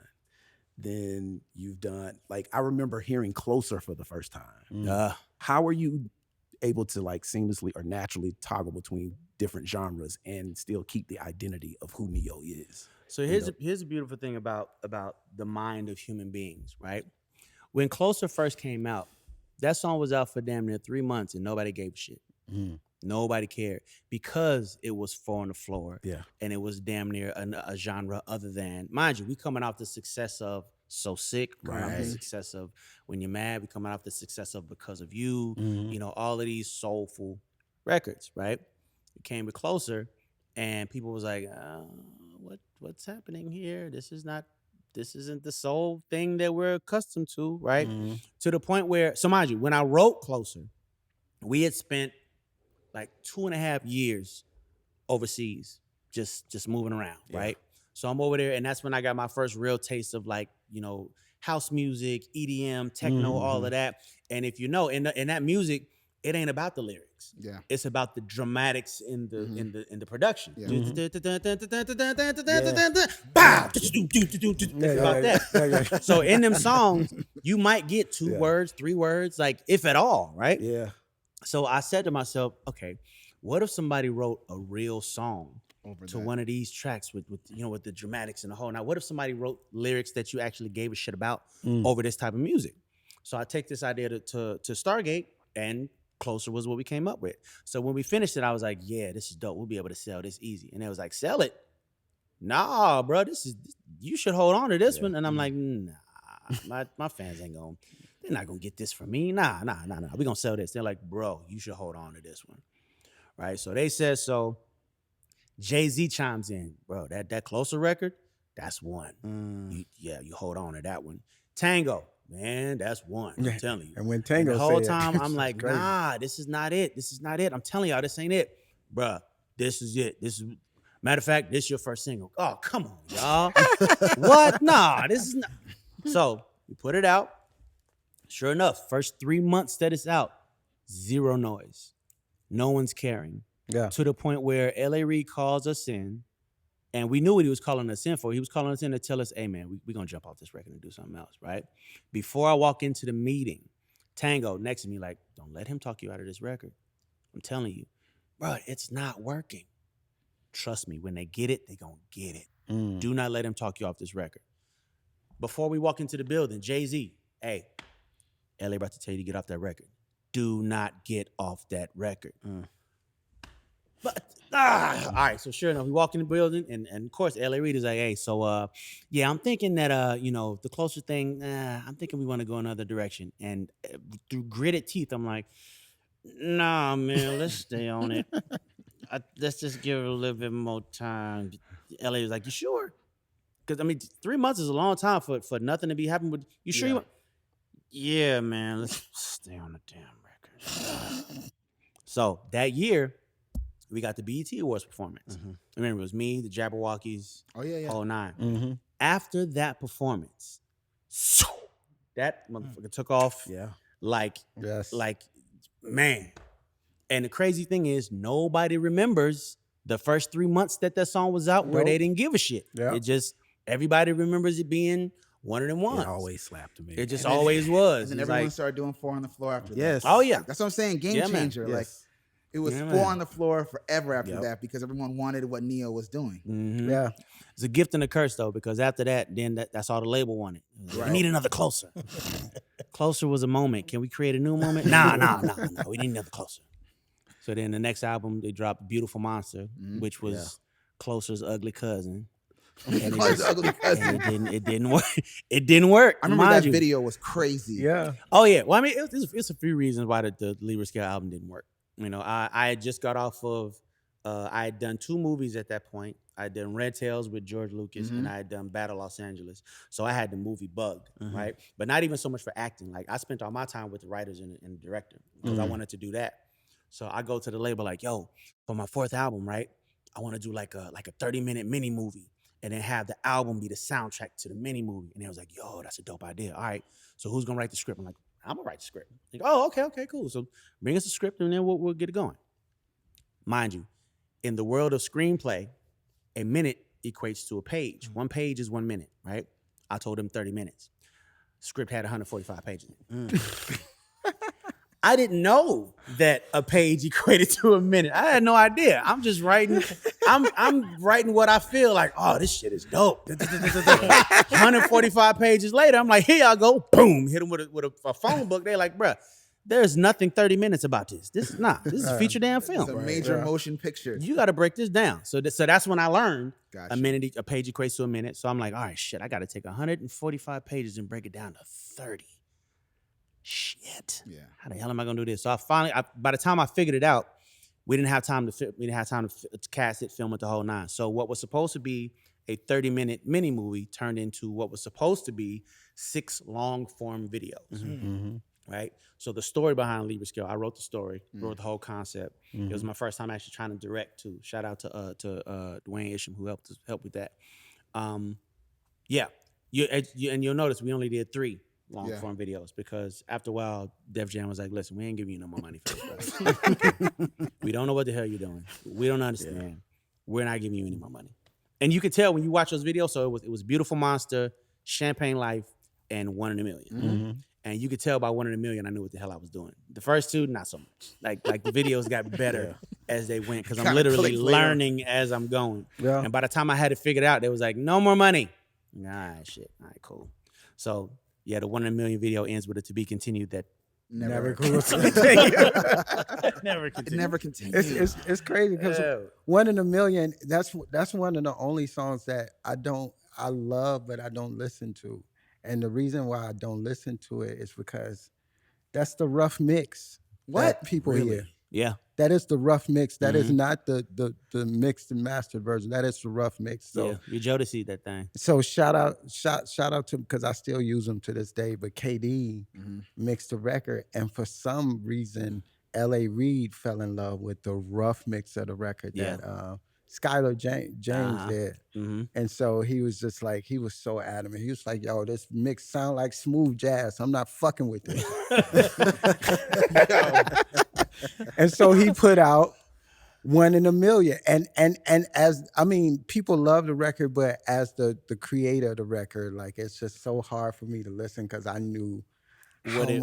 Then you've done, like, I remember hearing Closer for the first time. How are you able to like seamlessly or naturally toggle between different genres and still keep the identity of who Neo is? So here's a beautiful thing about the mind of human beings, right? When Closer first came out, that song was out for damn near 3 months and nobody gave a shit. Nobody cared because it was 4 on the floor. Yeah. And it was damn near a genre other than, mind you, we coming off the success of So Sick, coming off the success of When You're Mad, we coming off the success of Because of You, you know, all of these soulful records, right? We came Closer and people was like, what's happening here? This isn't the soul thing that we're accustomed to, right? To the point where, so mind you, when I wrote Closer, we had spent like 2.5 years overseas, just moving around, right? So I'm over there, and that's when I got my first real taste of like, you know, house music, EDM, techno, all of that. And if you know, in that music, it ain't about the lyrics. Yeah. It's about the dramatics in the in the production. Yeah. Bow! It's about that. So in them songs, you might get 2 words, 3 words, like if at all, right? Yeah. So I said to myself, okay, what if somebody wrote a real song Over to that. one of these tracks with with the dramatics and the whole? Now, what if somebody wrote lyrics that you actually gave a shit about over this type of music? So I take this idea to Stargate, and Closer was what we came up with. So when we finished it, I was like, yeah, this is dope. We'll be able to sell this easy. And it was like, sell it? Nah, bro, you should hold on to this one. And I'm like, nah, my fans they're not gonna get this from me. Nah. We're gonna sell this. They're like, bro, you should hold on to this one. Right? So they said so. Jay-Z chimes in, bro, that Closer record, that's one. You hold on to that one. Tango, man, that's one. I'm telling you. And when Tango the whole said, time, I'm like, crazy. nah, this is not it. This is not it. I'm telling y'all, this ain't it. Bruh, this is it. Matter of fact, this is your first single. Oh, come on, y'all. What? Nah, this is not. So we put it out. Sure enough, first 3 months that it's out, 0 noise. No one's caring. Yeah. To the point where L.A. Reid calls us in, and we knew what he was calling us in for. He was calling us in to tell us, hey, man, we're going to jump off this record and do something else, right? Before I walk into the meeting, Tango next to me like, don't let him talk you out of this record. I'm telling you, bro, it's not working. Trust me, when they get it, they going to get it. Do not let him talk you off this record. Before we walk into the building, Jay-Z, hey, L.A. about to tell you to get off that record. Do not get off that record. But all right, so sure enough, we walk in the building, and of course, L.A. Reid is like, hey, so yeah, I'm thinking that the Closer thing, I'm thinking we want to go another direction. And through gritted teeth, I'm like, nah, man, let's stay on it. Let's just give it a little bit more time. L.A. was like, you sure? Because I mean, 3 months is a long time for nothing to be happening. But you sure you want? Yeah, man, let's stay on the damn record. So that year, we got the BET Awards performance. Remember, it was me, the Jabberwockies, whole 9. After that performance, that motherfucker took off. Yeah. Like, man. And the crazy thing is, nobody remembers the first 3 months that song was out where they didn't give a shit. Yeah. It just, everybody remembers it being one of them ones. It always slapped me. It just always was. And then everyone started doing 4 on the floor after that. Yes. Oh, yeah. That's what I'm saying. Game changer. Like, it was 4 on the floor forever after that because everyone wanted what Neo was doing. Yeah. It's a gift and a curse, though, because after that, then that's all the label wanted. We need another Closer. Closer was a moment. Can we create a new moment? Nah. We need another Closer. So then the next album, they dropped Beautiful Monster, which was Closer's ugly cousin. And it didn't work. It didn't work. I remember that video was crazy. Yeah. Oh, yeah. Well, I mean, it's a few reasons why the Libra Scale album didn't work. You know, I had just got off of, I had done 2 movies at that point. I had done Red Tails with George Lucas, and I had done Battle Los Angeles. So I had the movie bug, right? But not even so much for acting. Like, I spent all my time with the writers and the director because I wanted to do that. So I go to the label like, yo, for my 4th album, right? I want to do like a 30-minute mini movie and then have the album be the soundtrack to the mini movie. And they was like, yo, that's a dope idea. All right, so who's going to write the script? I'm like, I'm going to write the script. Like, oh, okay, cool. So bring us a script and then we'll get it going. Mind you, in the world of screenplay, a minute equates to a page. 1 page is 1 minute, right? I told them 30 minutes. Script had 145 pages in it. I didn't know that a page equated to a minute. I had no idea. I'm just writing. I'm writing what I feel like. Oh, this shit is dope. 145 pages later, I'm like, here y'all go. Boom. Hit them with a phone book. They're like, bruh, there's nothing 30 minutes about this. This is a feature damn film. It's a major motion picture. You got to break this down. So that's when I learned a page equates to a minute. So I'm like, all right, shit, I got to take 145 pages and break it down to 30. Shit. Yeah. How the hell am I gonna do this? So by the time I figured it out, we didn't have time to cast it, film it, the whole 9. So what was supposed to be a 30-minute mini movie turned into what was supposed to be 6 long-form videos. Right. So the story behind Libra Scale, I wrote the story, wrote the whole concept. It was my first time actually trying to direct too. Shout out to Dwayne Isham who helped with that. And you'll notice we only did 3. long Yeah. form videos because after a while, Def Jam was like, "Listen, we ain't giving you no more money for this, bro. We don't know what the hell you're doing. We don't understand. We're not giving you any more money." And you could tell when you watch those videos. So it was Beautiful Monster, Champagne Life, and 1 in a Million. Mm-hmm. And you could tell by 1 in a Million, I knew what the hell I was doing. The first two, not so much. Like the videos got better as they went because I'm Kinda literally clicked later. learning as I'm going. Yeah. And by the time I had it figured out, they was like, "No more money." Nah, shit. All right, cool. So yeah, the 1 in a Million video ends with a to be continued that Never cool. Never It continue. never continued. It's crazy because 1 in a Million. That's one of the only songs that I love, but I don't listen to. And the reason why I don't listen to it is because that's the rough mix that people hear. Yeah. That is the rough mix. That is not the mixed and mastered version. That is the rough mix. So Yeah. You Jodeci that thing. so shout out to, because I still use them to this day. But KD mixed the record, and for some reason, Reid fell in love with the rough mix of the record that Skylar James did. And so he was just like, he was so adamant. He was like, "Yo, this mix sound like smooth jazz. I'm not fucking with this." And so he put out 1 in a Million. And as, I mean, people love the record, but as the creator of the record, like, it's just so hard for me to listen because I knew What it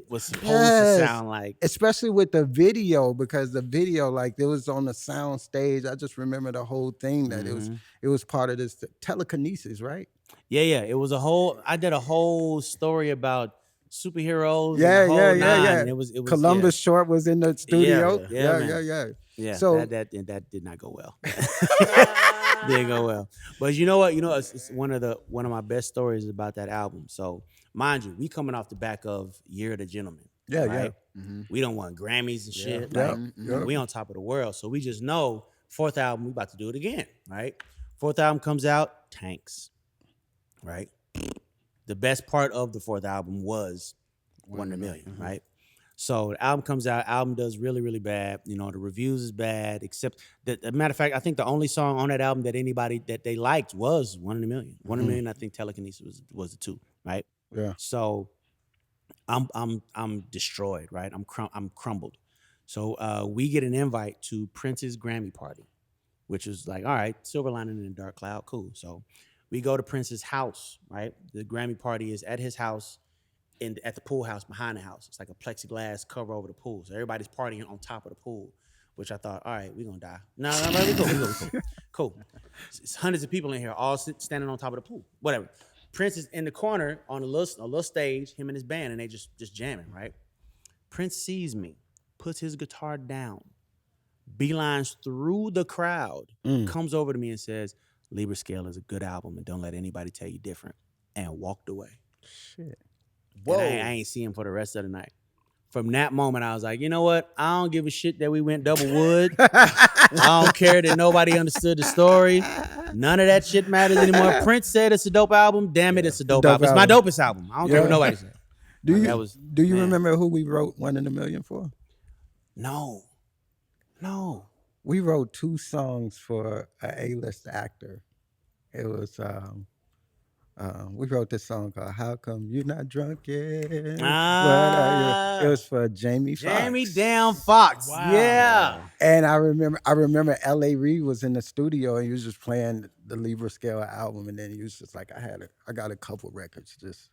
was supposed to Yes. sound like. especially with the video, because the video, like, it was on the sound stage. I just remember the whole thing that it was part of this telekinesis, right? Yeah. It was I did a whole story about superheroes. Yeah, and the whole nine, yeah. and it was Columbus Short was in the studio. man. Yeah. So that did not go well. Didn't go well. But you know what? It's one of my best stories about that album. So mind you, we coming off the back of Year of the Gentleman. Yeah, right? We don't want Grammys and shit. Yeah. Like, Yeah. we on top of the world. So we just know fourth album, we about to do it again, right? Fourth album comes out, tanks, right? The best part of the fourth album was 1 in a Million, right? So the album comes out, album does really, really bad. The reviews is bad, except that, as a matter of fact, I think the only song on that album that anybody that they liked was 1 in a Million. 1 in a Million, I think Telekinesis was the two, right? Yeah. So I'm destroyed, right? I'm crumbled. So we get an invite to Prince's Grammy party, which is like, all right, silver lining in a dark cloud, cool. So we go to Prince's house, right? The Grammy party is at his house, at the pool house behind the house. It's like a plexiglass cover over the pool. So everybody's partying on top of the pool, which I thought, all right, we're going to die. No, we cool. It's hundreds of people in here, all standing on top of the pool. Whatever. Prince is in the corner on a little stage, him and his band, and they just jamming, right? Prince sees me, puts his guitar down, beelines through the crowd, comes over to me and says, "Libra Scale is a good album, and don't let anybody tell you different," and walked away. Shit. Whoa. And I ain't see him for the rest of the night. From that moment, I was like, you know what? I don't give a shit that we went double wood. I don't care that nobody understood the story. None of that shit matters anymore. Prince said it's a dope album. Damn it, it's a dope album. It's my dopest album. I don't care what nobody said. Do you remember who we wrote 1 in a Million for? No. We wrote 2 songs for an A-list actor. It was we wrote this song called "How Come You're Not Drunk Yet." It was for Jamie Foxx. Jamie damn Foxx. Wow. Yeah. And I remember L.A. Reid was in the studio and he was just playing the Libra Scale album, and then he was just like, I got a couple records just,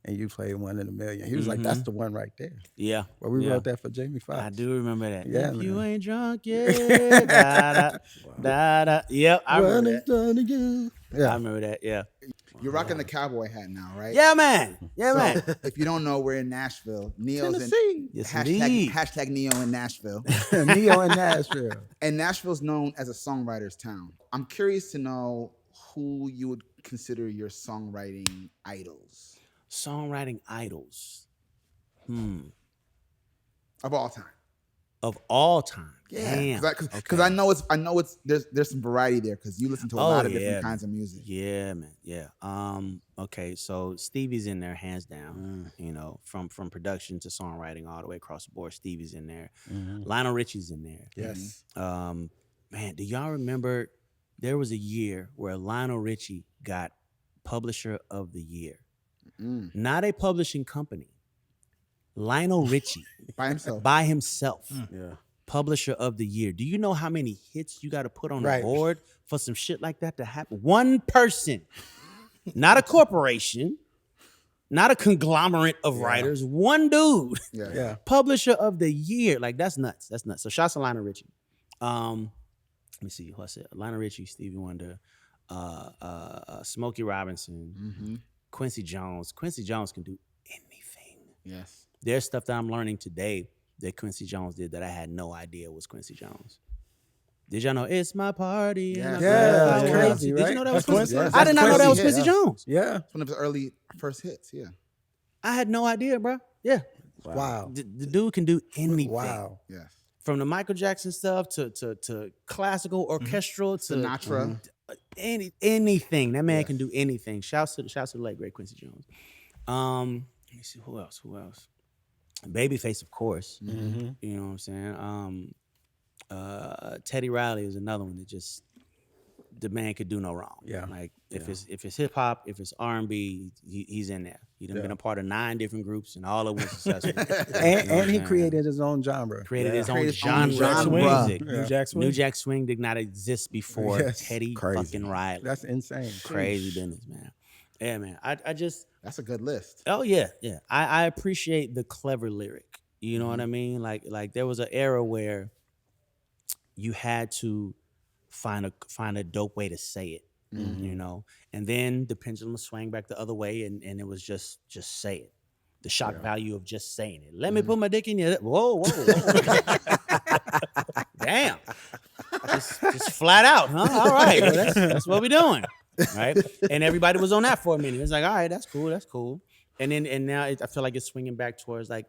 and you played 1 in a Million. He was like, that's the one right there. Yeah. Well, we wrote that for Jamie Foxx. I do remember that. Yeah, If you man. ain't drunk yet. Da-da. Yep, I remember that. Yeah. I remember that, yeah. You're rocking the cowboy hat now, right? Yeah, man. Yeah, So, man. if you don't know, we're in Nashville. Neo's Tennessee. Yes, hashtag, indeed. hashtag Neo in Nashville. Neo in Nashville. And Nashville's known as a songwriter's town. I'm curious to know who you would consider your songwriting idols Songwriting idols. of all time. Of all time. Yeah, Damn. because I know it's there's some variety there because you listen to a lot of different kinds of music. Yeah, man. Yeah. Okay, so Stevie's in there, hands down. From production to songwriting all the way across the board. Stevie's in there. Lionel Richie's in there. Yes. Man, do y'all remember there was a year where Lionel Richie got Publisher of the Year? not a publishing company. Lionel Richie by himself. Yeah. Publisher of the year. Do you know how many hits you got to put on the Right. board for some shit like that to happen? One person, not a corporation, not a conglomerate of writers, one dude. Yeah. Publisher of the year. Like, that's nuts. That's nuts. So shouts to Lionel Richie. Let me see who I said. Lionel Richie, Stevie Wonder, Smokey Robinson, Quincy Jones. Quincy Jones can do anything. Yes. There's stuff that I'm learning today that Quincy Jones did that I had no idea was Quincy Jones. Did y'all know it's my party? Yeah. And That's I crazy, Did you right? know that was That's Quincy? Quincy? I did not know that was Quincy, Quincy Jones. Yeah. It's one of his early first hits. Yeah. I had no idea, bro. Yeah. Wow. The dude can do anything. Wow. Yes. From the Michael Jackson stuff to classical, orchestral, to Sinatra. anything. That man can do anything. Shouts to the late great Quincy Jones. Let me see who else. Babyface, of course. You know what I'm saying? Teddy Riley is another one that just the man could do no wrong. Yeah. Like if it's hip hop, if it's R&B, he's in there. He done been a part of 9 different groups and all of them successful. And he created his own genre. Created his own Created his own genre of genre. music. New Jack Swing. New Jack Swing did not exist before Yes. Teddy Crazy. fucking Riley. That's insane. Crazy business, man. Yeah, man. I just That's a good list. Oh yeah. I appreciate the clever lyric. You know what I mean? Like there was an era where you had to find a dope way to say it. You know, and then the pendulum swang back the other way, and it was just say it. The shock value of just saying it. Let me put my dick in your. Whoa. Damn. Just flat out, huh? All right, well, that's what we're doing, right? And everybody was on that for a minute. It's like, all right, that's cool. And now I feel like it's swinging back towards like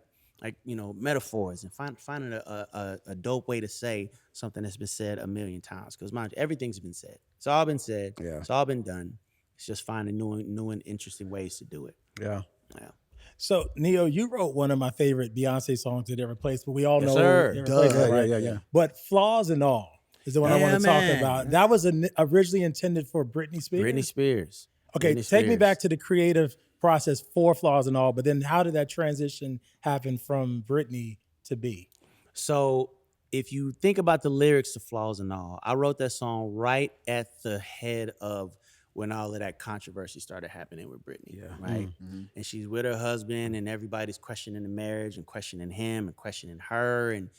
metaphors and finding a dope way to say something that's been said a million times. Because mind you, everything's been said. It's all been said. Yeah. It's all been done. It's just finding new and interesting ways to do it. Yeah. Yeah. So, Neo, you wrote one of my favorite Beyonce songs that ever placed, but we all Yes, know sir. Irreplaceable, right? Yeah. But Flaws and All is the one I Yeah, want to talk man. about. That was originally intended for Britney Spears. Britney Spears. Okay, Britney take me Spears. back to the creative process for Flaws and All, but then how did that transition happen from Britney to B? So if you think about the lyrics to Flaws and All, I wrote that song right at the head of when all of that controversy started happening with Britney, right? And she's with her husband, and everybody's questioning the marriage and questioning him and questioning her, and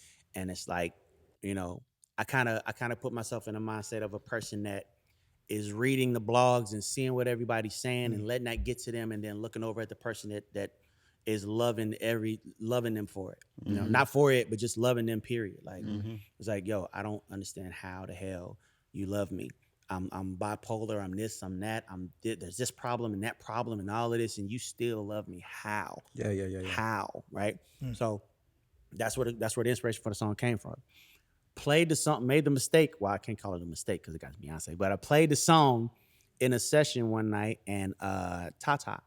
it's like, I kind of put myself in a mindset of a person that is reading the blogs and seeing what everybody's saying and letting that get to them, and then looking over at the person that is loving them for it, not for it, but just loving them. Period. Like it's like, yo, I don't understand how the hell you love me. I'm bipolar. I'm this. I'm that. There's this problem and that problem and all of this, and you still love me. How? Yeah. How? Right? So that's where the inspiration for the song came from. Played the song, made the mistake. Well, I can't call it a mistake because it got Beyonce, but I played the song in a session one night, and Tata,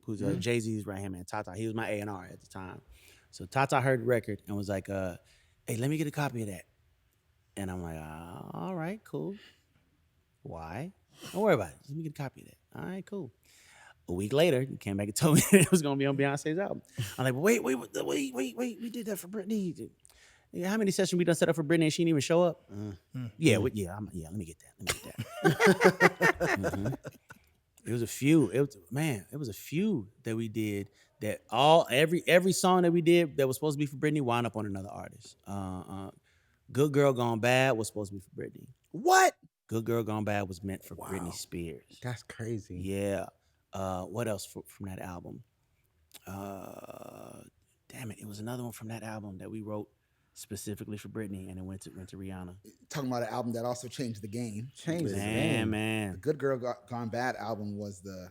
who's Jay-Z's right hand man, Tata, he was my A&R at the time. So Tata heard the record and was like, hey, let me get a copy of that. And I'm like, all right, cool. Why? Don't worry about it. Let me get a copy of that. All right, cool. A week later, he came back and told me it was going to be on Beyonce's album. I'm like, wait. We did that for Britney. Yeah, how many sessions we done set up for Britney and she didn't even show up? Yeah, let me get that. It was a few. It was a few that we did that every song that we did that was supposed to be for Britney wound up on another artist. Good Girl Gone Bad was supposed to be for Britney. What? Good Girl Gone Bad was meant for Britney Spears. That's crazy. Yeah. What else from that album? Damn it! It was another one from that album that we wrote specifically for Britney, and it went to Rihanna. Talking about an album that also changed the game. Man. The Good Girl Gone Bad album was the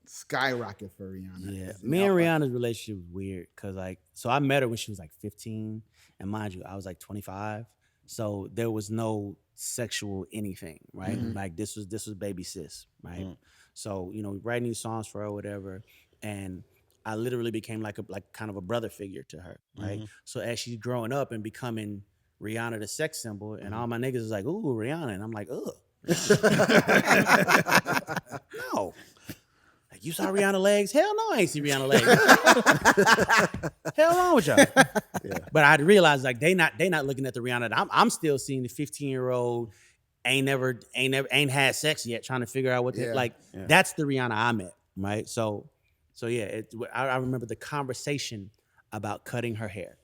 skyrocket for Rihanna. Yeah, me and Rihanna's relationship was weird because so I met her when she was like 15, and mind you, I was like 25, so there was no sexual anything, right? Like this was baby sis, right? So writing these songs for her, or whatever, and I literally became like kind of a brother figure to her, right? So as she's growing up and becoming Rihanna, the sex symbol, and all my niggas is like, ooh, Rihanna, and I'm like, ugh. No. Like, you saw Rihanna legs? Hell no, I ain't see Rihanna legs. Hell wrong with y'all? Yeah. But I realized like they not looking at the Rihanna. I'm still seeing the 15-year-old ain't had sex yet, trying to figure out what that's the Rihanna I met, right? So yeah, I remember the conversation about cutting her hair.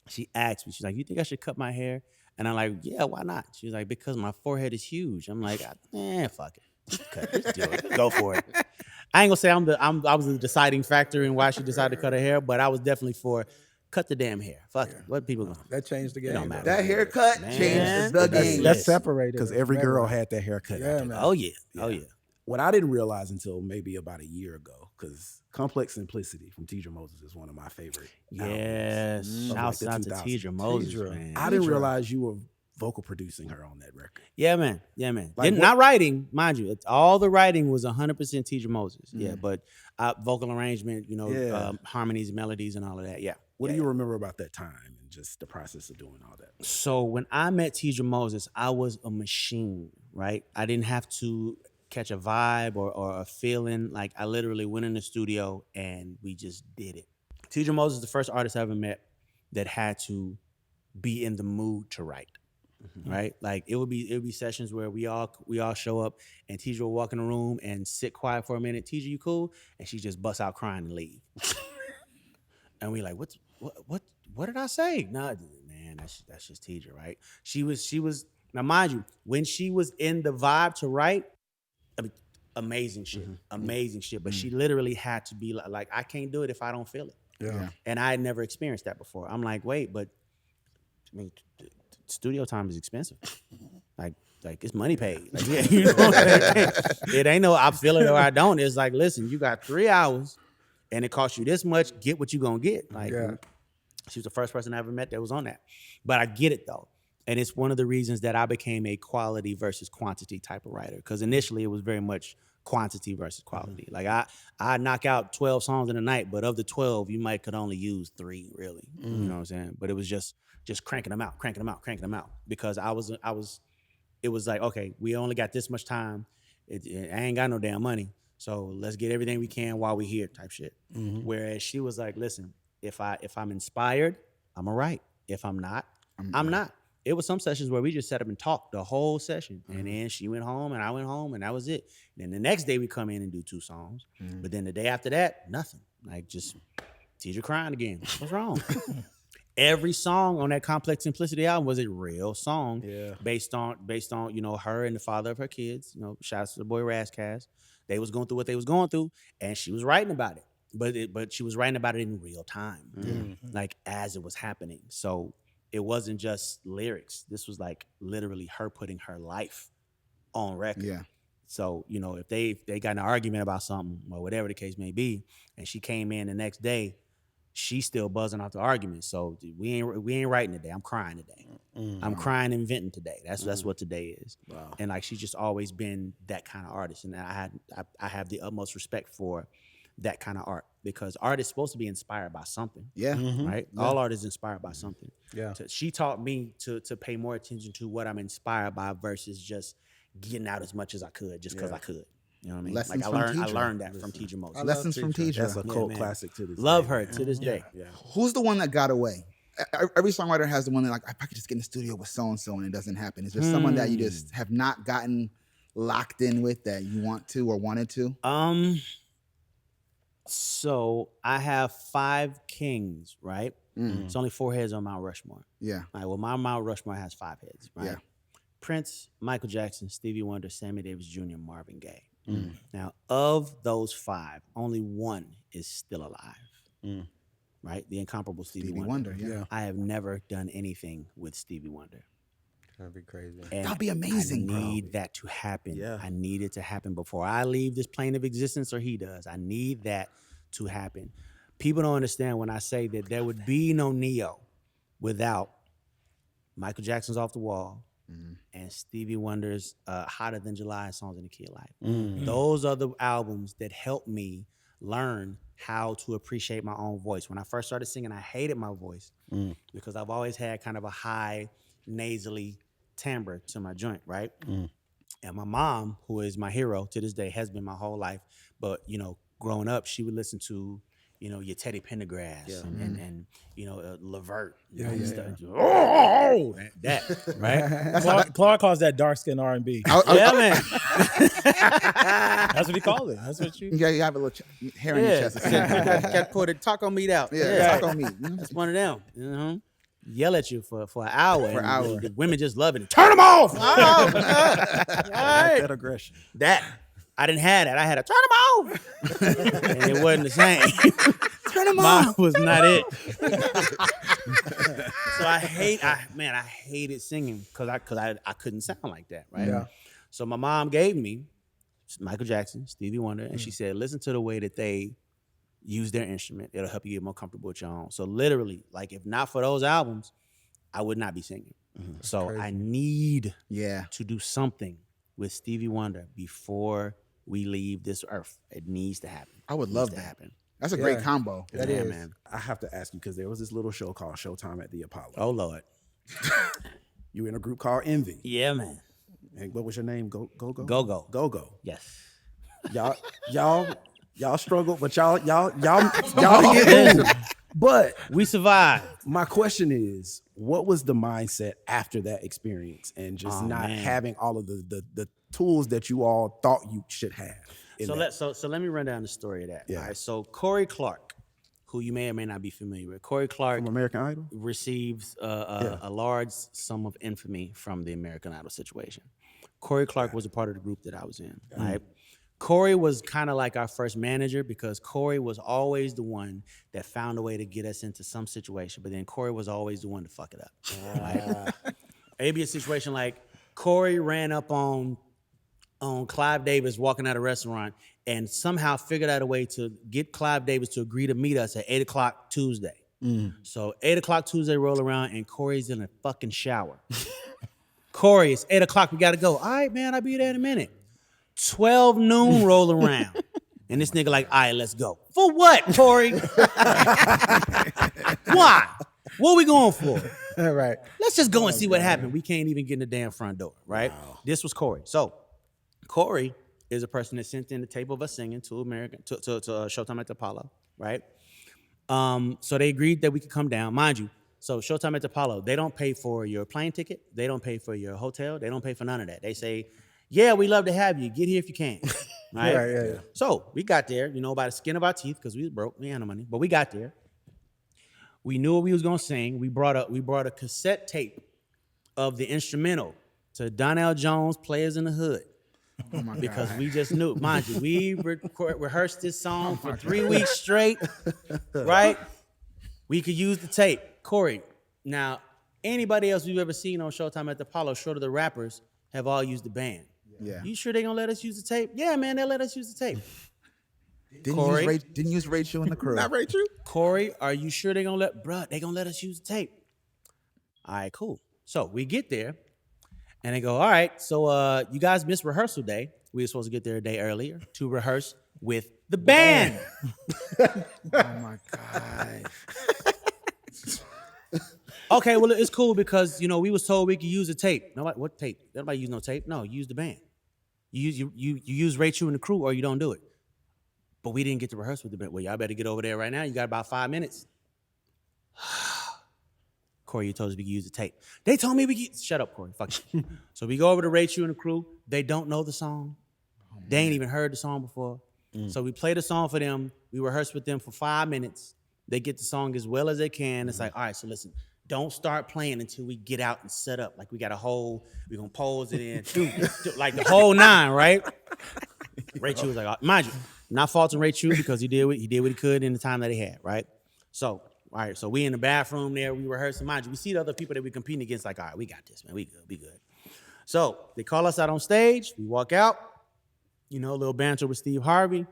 She asked me, she's like, "You think I should cut my hair?" And I'm like, "Yeah, why not?" She's like, "Because my forehead is huge." I'm like, fuck it. Just do it. Go for it. I ain't gonna say I was the deciding factor in why she decided to cut her hair, but I was definitely for cut the damn hair. Fuck it. What people gonna that changed the game. It don't matter. That haircut changed the game. That's separated. Because every girl had that haircut. Yeah, man. Oh yeah. Oh yeah. What I didn't realize until maybe about a year ago, because Complex Simplicity from Tidra Moses is one of my favorite Yes. albums. Shouts out to Tidra Moses, man. I didn't realize you were vocal producing her on that record. Yeah, man. Yeah, man. Like Not writing, mind you. All the writing was 100% Tidra Moses. Yeah, but vocal arrangement, harmonies, melodies, and all of that. Yeah. What do you remember about that time and just the process of doing all that? So when I met Tidra Moses, I was a machine, right? I didn't have to catch a vibe or a feeling. Like I literally went in the studio and we just did it. Tidra Moses is the first artist I ever met that had to be in the mood to write. Right? Like it would be sessions where we all show up and Tidra will walk in the room and sit quiet for a minute. Tidra, you cool? And she just busts out crying and leave. And we like, what did I say? Nah, man, that's just Tidra, right? She was now mind you, when she was in the vibe to write, I mean, amazing shit. But she literally had to be like, I can't do it if I don't feel it. Yeah. And I had never experienced that before. I'm like, wait, but I mean, studio time is expensive. Like it's money paid. Like, yeah, you know what I'm saying? It ain't no I feel it or I don't. It's like, listen, you got 3 hours and it costs you this much, get what you gonna get. Like she was the first person I ever met that was on that. But I get it though. And it's one of the reasons that I became a quality versus quantity type of writer. Because initially it was very much quantity versus quality. Like I knock out 12 songs in a night, but of the 12, you could only use 3 really. You know what I'm saying? But it was just cranking them out. Because it was like, okay, we only got this much time. I ain't got no damn money. So let's get everything we can while we here type shit. Whereas she was like, listen, if I'm inspired, I'm gonna write. If I'm not, I'm not. It was some sessions where we just sat up and talked the whole session. And then she went home and I went home and that was it. And then the next day we come in and do 2 songs. But then the day after that, nothing. Like just Tidra crying again. What's wrong? Every song on that Complex Simplicity album was a real song based on her and the father of her kids. Shouts to the boy Razzcast. They was going through what they was going through and she was writing about it. But she was writing about it in real time. Like as it was happening. So it wasn't just lyrics. This was like literally her putting her life on record. Yeah. So, if they got an argument about something or whatever the case may be, and she came in the next day, she's still buzzing off the argument. So we ain't writing today. I'm crying today. I'm crying and venting today. That's what today is. Wow. And like she's just always been that kind of artist. And I have the utmost respect for that kind of art because art is supposed to be inspired by something. Yeah. Right? Yeah. All art is inspired by something. Yeah. So she taught me to pay more attention to what I'm inspired by versus just getting out as much as I could just because I could. You know what I mean? Lessons like I learned that from Tidra Moses. Lessons from Tidra. That's a cult classic to this Love day. her to this day. Yeah. Who's the one that got away? Every songwriter has the one that like, I could just get in the studio with so-and-so and it doesn't happen. Is there someone that you just have not gotten locked in with that you want to or wanted to? So I have 5 kings, right? It's only 4 heads on Mount Rushmore. Yeah. All right, well, my Mount Rushmore has 5 heads, right? Yeah. Prince, Michael Jackson, Stevie Wonder, Sammy Davis Jr., Marvin Gaye. Now, of those 5, only 1 is still alive, right? The incomparable Stevie Wonder. Yeah. I have never done anything with Stevie Wonder. That'd be crazy. And that'd be amazing, I need that to happen. Yeah. I need it to happen before I leave this plane of existence or he does. I need that to happen. People don't understand when I say that there would be no Neo without Michael Jackson's Off the Wall and Stevie Wonder's Hotter Than July and Songs in the Key of Life. Those are the albums that helped me learn how to appreciate my own voice. When I first started singing, I hated my voice because I've always had kind of a high nasally timbre to my joint, right? And my mom, who is my hero to this day, has been my whole life. But, you know, growing up, she would listen to, you know, your Teddy Pendergrass and you know, Levert. Oh, that, right? Clark calls that dark skin R&B. Yeah, man. That's what he called it. That's what you. Yeah, you have a little hair in your chest. Got to put a taco meat out. Yeah, taco meat. That's one of them. You know? Yell at you for an hour. For an hour. The women just love it. Turn them off. All right. That aggression. That. I didn't have that. I had a turn them off. And it wasn't the same. Turn them Mine off. was not it. So I hated singing because I couldn't sound like that, right? Yeah. So my mom gave me Michael Jackson, Stevie Wonder, and she said, listen to the way that they use their instrument. It'll help you get more comfortable with your own. So literally, like if not for those albums, I would not be singing. So I need to do something with Stevie Wonder before we leave this earth. It needs to happen. I would love that. Happen. That's a great combo. That is. Man. I have to ask you because there was this little show called Showtime at the Apollo. Oh Lord. You were in a group called Envy. Yeah, man. And what was your name? Go. Go. Yes. Y'all struggled, but y'all get through. But we survived. My question is, what was the mindset after that experience and just having all of the tools that you all thought you should have? So let me run down the story of that. Yeah. All right. So Corey Clark, who you may or may not be familiar with, Corey Clark From American Idol? receives a large sum of infamy from the American Idol situation. Corey Clark was a part of the group that I was in. Right. Corey was kind of like our first manager because Corey was always the one that found a way to get us into some situation, but then Corey was always the one to fuck it up. Right? It'd be a situation like Corey ran up on Clive Davis walking out of a restaurant and somehow figured out a way to get Clive Davis to agree to meet us at 8 o'clock Tuesday. So 8 o'clock Tuesday roll around and Corey's in a fucking shower. Corey, it's 8 o'clock, we gotta go. All right, man, I'll be there in a minute. 12 noon roll around. And this nigga like, all right, let's go. For what, Corey? Why? What we going for? All right. Let's just go and see what happened. We can't even get in the damn front door, right? Wow. This was Corey. So Corey is a person that sent in the tape of us singing to Showtime at the Apollo, right? So they agreed that we could come down. Mind you, so Showtime at the Apollo, they don't pay for your plane ticket. They don't pay for your hotel. They don't pay for none of that. They say, yeah, we love to have you. Get here if you can. Right? Yeah. So we got there, by the skin of our teeth because we was broke. We had no money. But we got there. We knew what we was going to sing. We brought a cassette tape of the instrumental to Donnell Jones' Players in the Hood. Oh my because God. we just knew. Mind you, we rehearsed this song for 3 weeks straight, right? We could use the tape. Corey, now, anybody else we've ever seen on Showtime at the Apollo, short of the rappers, have all used the band. Yeah. You sure they gonna let us use the tape? Yeah, man, they'll let us use the tape. Didn't use Rachel in the crew. Not Rachel? Corey, are you sure they gonna let us use the tape? All right, cool. So we get there, and they go, all right, so you guys missed rehearsal day. We were supposed to get there a day earlier to rehearse with the band. Oh my God. Okay, well, it's cool because, we was told we could use a tape. Nobody, what tape? Nobody use no tape. No, you use the band. You use Rachel and the crew or you don't do it. But we didn't get to rehearse with the band. Well, y'all better get over there right now. You got about 5 minutes. Corey, you told us we could use the tape. They told me we could. Shut up, Corey. Fuck you. So we go over to Rachel and the crew. They don't know the song. They ain't even heard the song before. So we play the song for them. We rehearse with them for 5 minutes. They get the song as well as they can. It's like, all right, so listen, don't start playing until we get out and set up. Like we got we're going to pose it in. Like the whole 9, right? Rachel was like, mind you, not faulting Rachel because he did what he could in the time that he had, right? So, all right, so we in the bathroom there, we rehearsing. Mind you, we see the other people that we're competing against like, all right, we got this, man. We good. So they call us out on stage. We walk out, a little banter with Steve Harvey.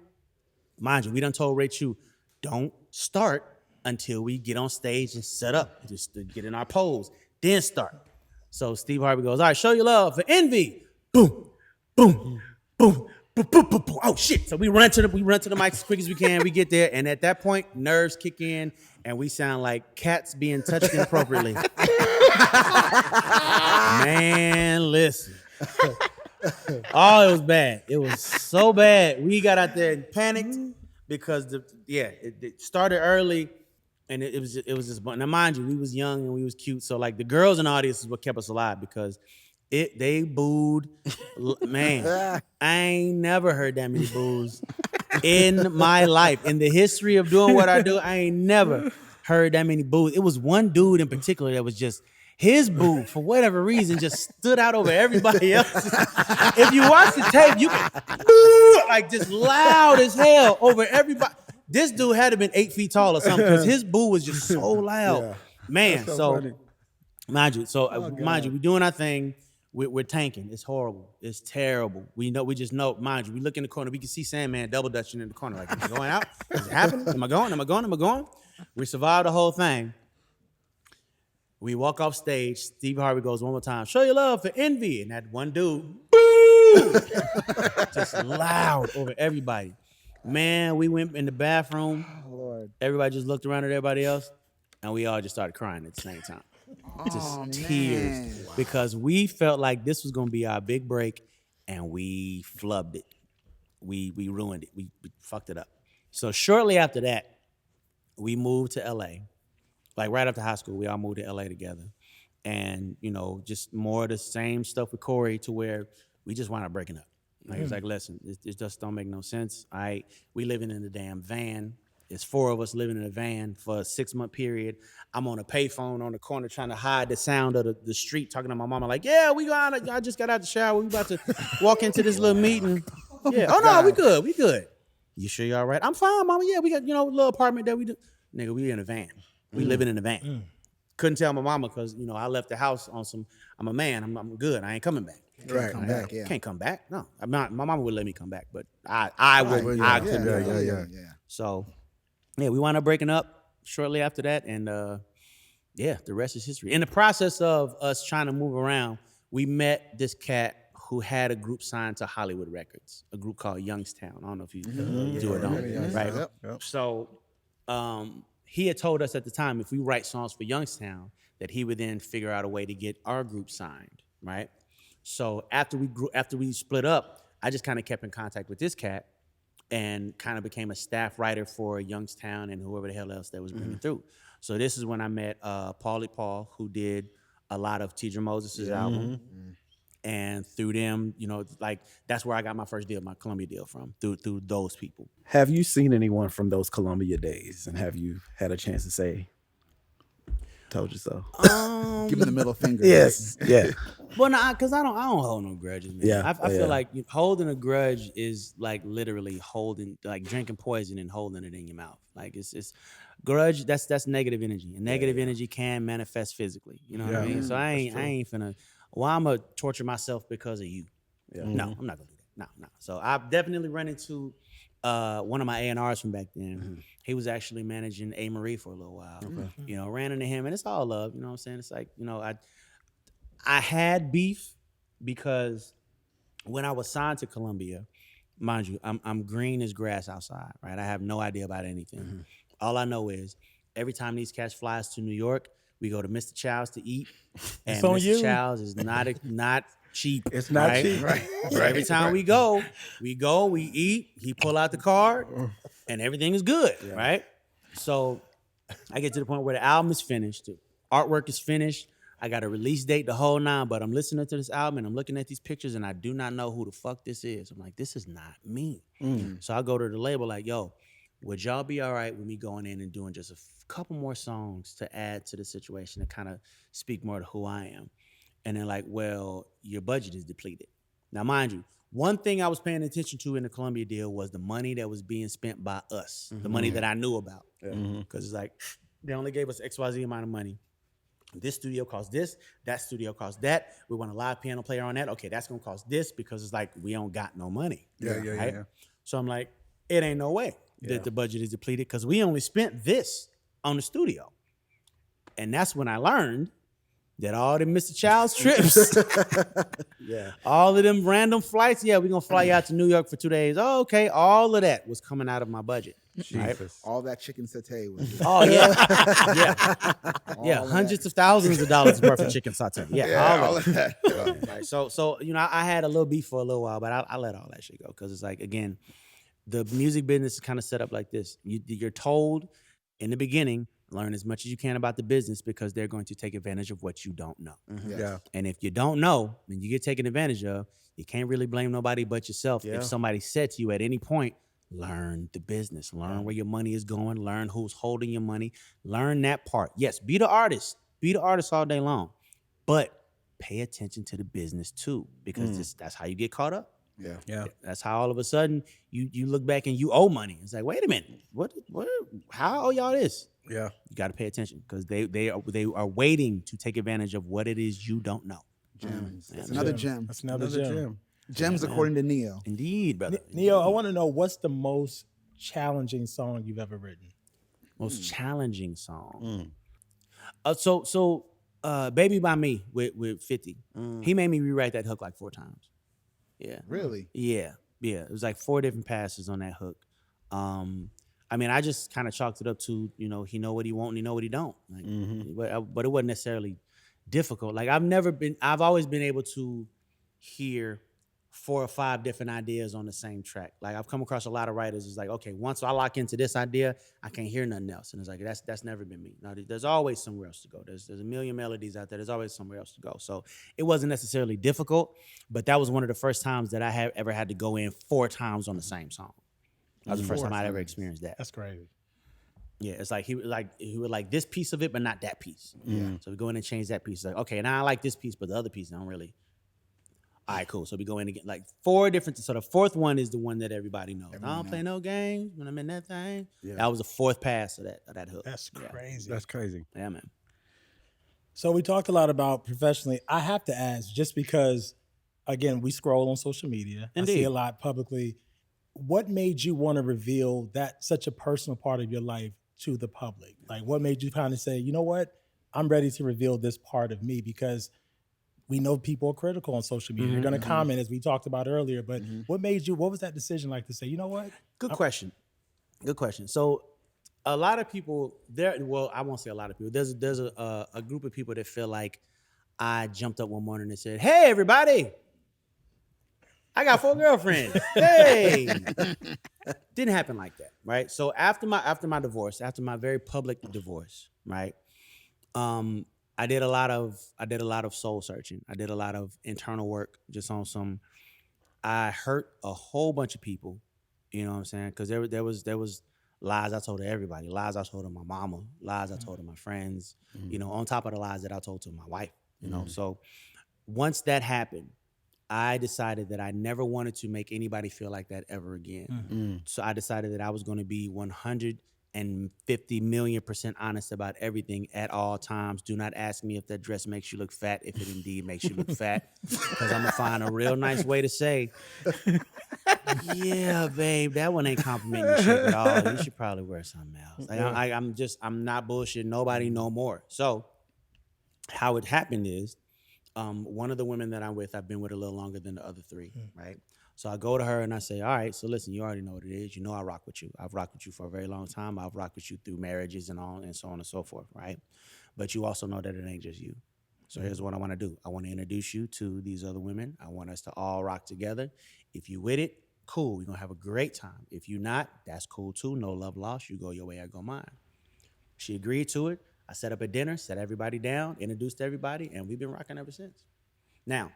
Mind you, we done told Rachel, don't start until we get on stage and set up, just to get in our pose, then start. So Steve Harvey goes, all right, show your love for Envy. Boom, boom, boom, boom, boom, boom, boom. Oh shit! So we run to the mic as quick as we can. We get there, and at that point, nerves kick in, and we sound like cats being touched inappropriately. Man, listen. Oh, it was bad. It was so bad. We got out there and panicked because it started early, and it was just. Now, mind you, we was young and we was cute, so like the girls in the audience is what kept us alive because they booed. Man, I ain't never heard that many boos in my life. In the history of doing what I do, I ain't never heard that many boos. It was one dude in particular that was just. His boo, for whatever reason, just stood out over everybody else. If you watch the tape, you can boo, like just loud as hell over everybody. This dude had to been 8 feet tall or something because his boo was just so loud. Yeah. Man, so funny. mind you, we doing our thing. We're tanking. It's horrible. It's terrible. We just know, mind you, we look in the corner. We can see Sandman double dutching in the corner. Like, am I going out? Is it happening? Am I going? We survived the whole thing. We walk off stage. Steve Harvey goes one more time. Show your love for Envy. And that one dude, boo! Just loud over everybody. Man, we went in the bathroom. Oh, Lord. Everybody just looked around at everybody else. And we all just started crying at the same time. Just tears. Wow. Because we felt like this was going to be our big break. And we flubbed it. We ruined it. We fucked it up. So shortly after that, we moved to L.A., like right after high school, we all moved to LA together. And, just more of the same stuff with Corey to where we just wound up breaking up. Like, it was like, listen, it just don't make no sense. We living in a damn van. It's 4 of us living in a van for a 6-month period. I'm on a payphone on the corner trying to hide the sound of the street, talking to my mama like, yeah, I just got out the shower. We about to walk into this little meeting. Yeah. Oh, no, we good. You sure you all right? I'm fine, mama. Yeah, we got, a little apartment that we do. Nigga, we in a van. We living in a van. Couldn't tell my mama because, I left the house on some, I'm a man, I'm good. I ain't coming back. Right. Come back, yeah. Can't come back. No, I'm not. My mama would let me come back, but I couldn't. Yeah. So, we wound up breaking up shortly after that. And, the rest is history. In the process of us trying to move around, we met this cat who had a group signed to Hollywood Records, a group called Youngstown. I don't know if you do it on, right? Yep. So, he had told us at the time if we write songs for Youngstown, that he would then figure out a way to get our group signed, right? So after we split up, I just kind of kept in contact with this cat and kind of became a staff writer for Youngstown and whoever the hell else that was bringing through. So this is when I met Paulie Paul, who did a lot of Tidra Moses' album. And through them, that's where I got my first deal, my Columbia deal from, through those people. Have you seen anyone from those Columbia days? And have you had a chance to say, told you so? Give him the middle finger. Yes. Yeah. Well, no, because I don't hold no grudges, man. Yeah. I feel like holding a grudge is like literally drinking poison and holding it in your mouth. Like it's grudge, that's negative energy. And negative energy can manifest physically. You know what I mean? So I ain't finna. Well, I'm going to torture myself because of you. Yeah. No, I'm not going to do that. No. So I've definitely run into one of my A&Rs from back then. He was actually managing A. Marie for a little while. Okay. Ran into him, and it's all love. You know what I'm saying? It's like, I had beef because when I was signed to Columbia, mind you, I'm green as grass outside, right? I have no idea about anything. All I know is every time these cats flies to New York, we go to Mr. Chow's to eat, and Mr. Chow's is not cheap. It's not cheap. Right. So every time we go, we eat, he pull out the card, and everything is good, right? So I get to the point where the album is finished, the artwork is finished, I got a release date, the whole 9, but I'm listening to this album, and I'm looking at these pictures, and I do not know who the fuck this is. I'm like, this is not me. So I go to the label like, yo, would y'all be all right with me going in and doing just a couple more songs to add to the situation to kind of speak more to who I am? And they're like, well, your budget is depleted. Now, mind you, one thing I was paying attention to in the Columbia deal was the money that was being spent by us, the money that I knew about. Because it's like, they only gave us XYZ amount of money. This studio costs this, that studio costs that. We want a live piano player on that. Okay, that's going to cost this because it's like, we don't got no money. Yeah. So I'm like, it ain't no way that the budget is depleted because we only spent this on the studio. And that's when I learned Did all them Mr. Child's trips. Yeah. All of them random flights. Yeah, we're going to fly you out to New York for 2 days. Oh, okay. All of that was coming out of my budget. Right? All that chicken satay was just Oh, yeah. Yeah, all of hundreds of thousands of dollars worth of chicken satay. Yeah, all of that. it. Right. So I had a little beef for a little while, but I let all that shit go because it's like, again, the music business is kind of set up like this. You're told in the beginning, learn as much as you can about the business because they're going to take advantage of what you don't know. Yes. Yeah. And if you don't know, and you get taken advantage of, you can't really blame nobody but yourself. Yeah. If somebody said to you at any point, learn the business, learn where your money is going, learn who's holding your money, learn that part. Yes, be the artist all day long, but pay attention to the business too because that's how you get caught up. Yeah. Yeah. That's how all of a sudden you look back and you owe money. It's like, wait a minute, what? How owe y'all this? Yeah. You got to pay attention because they are waiting to take advantage of what it is you don't know. Gems. That's Yeah. another gem. That's another gem. Gems according to Neo. Indeed, brother. Neo, I want to know what's the most challenging song you've ever written? Most challenging song. So Baby by Me with 50. He made me rewrite that hook like 4 times. Yeah. Really? Yeah. It was like 4 different passes on that hook. I mean, I just kind of chalked it up to, he know what he want and he know what he don't. Like, but it wasn't necessarily difficult. Like I've always been able to hear 4 or 5 different ideas on the same track. Like I've come across a lot of writers. It's like, okay, once I lock into this idea, I can't hear nothing else. And it's like, that's never been me. No, there's always somewhere else to go. There's a million melodies out there. There's always somewhere else to go. So it wasn't necessarily difficult, but that was one of the first times that I have ever had to go in 4 times on the same song. That was the first time I'd ever experienced that. That's crazy. Yeah, it's like he would like this piece of it, but not that piece. Yeah. So we go in and change that piece. It's like, okay, now I like this piece, but the other piece I don't really. All right, cool. So we go in again, like 4 different. So the 4th one is the one that everybody knows. I don't play no games when I'm in that thing. Yeah. That was the 4th pass of that hook. That's crazy. That's crazy. Yeah, man. So we talked a lot about professionally. I have to ask, just because, again, we scroll on social media. Indeed. I see a lot publicly. What made you want to reveal that such a personal part of your life to the public? Like, what made you kind of say, you know what, I'm ready to reveal this part of me? Because we know people are critical on social media. They're going to comment, as we talked about earlier. But what was that decision like to say, you know what? Good question. So a lot of people I won't say a lot of people. There's a group of people that feel like I jumped up one morning and said, hey, everybody, I got 4 girlfriends. Hey, didn't happen like that, right? So after my divorce, after my very public divorce, right? I did a lot of soul searching. I did a lot of internal work, just on some. I hurt a whole bunch of people, you know what I'm saying? Because there was lies I told to everybody, lies I told to my mama, lies I told to my friends, on top of the lies that I told to my wife, you know. So once that happened, I decided that I never wanted to make anybody feel like that ever again. So I decided that I was going to be 150 million% honest about everything at all times. Do not ask me if that dress makes you look fat, if it indeed makes you look fat, because I'm going to find a real nice way to say, yeah, babe, that one ain't complimenting your shape at all. You should probably wear something else. Like, I'm not bullshitting nobody no more. So how it happened is, one of the women that I'm with, I've been with a little longer than the other 3, right? So I go to her and I say, all right, so listen, you already know what it is. You know I rock with you. I've rocked with you for a very long time. I've rocked with you through marriages and so on and so forth, right? But you also know that it ain't just you. So here's what I want to do. I want to introduce you to these other women. I want us to all rock together. If you with it, cool. We're going to have a great time. If you not, that's cool too. No love lost. You go your way, I go mine. She agreed to it. I set up a dinner, set everybody down, introduced everybody, and we've been rocking ever since. Now,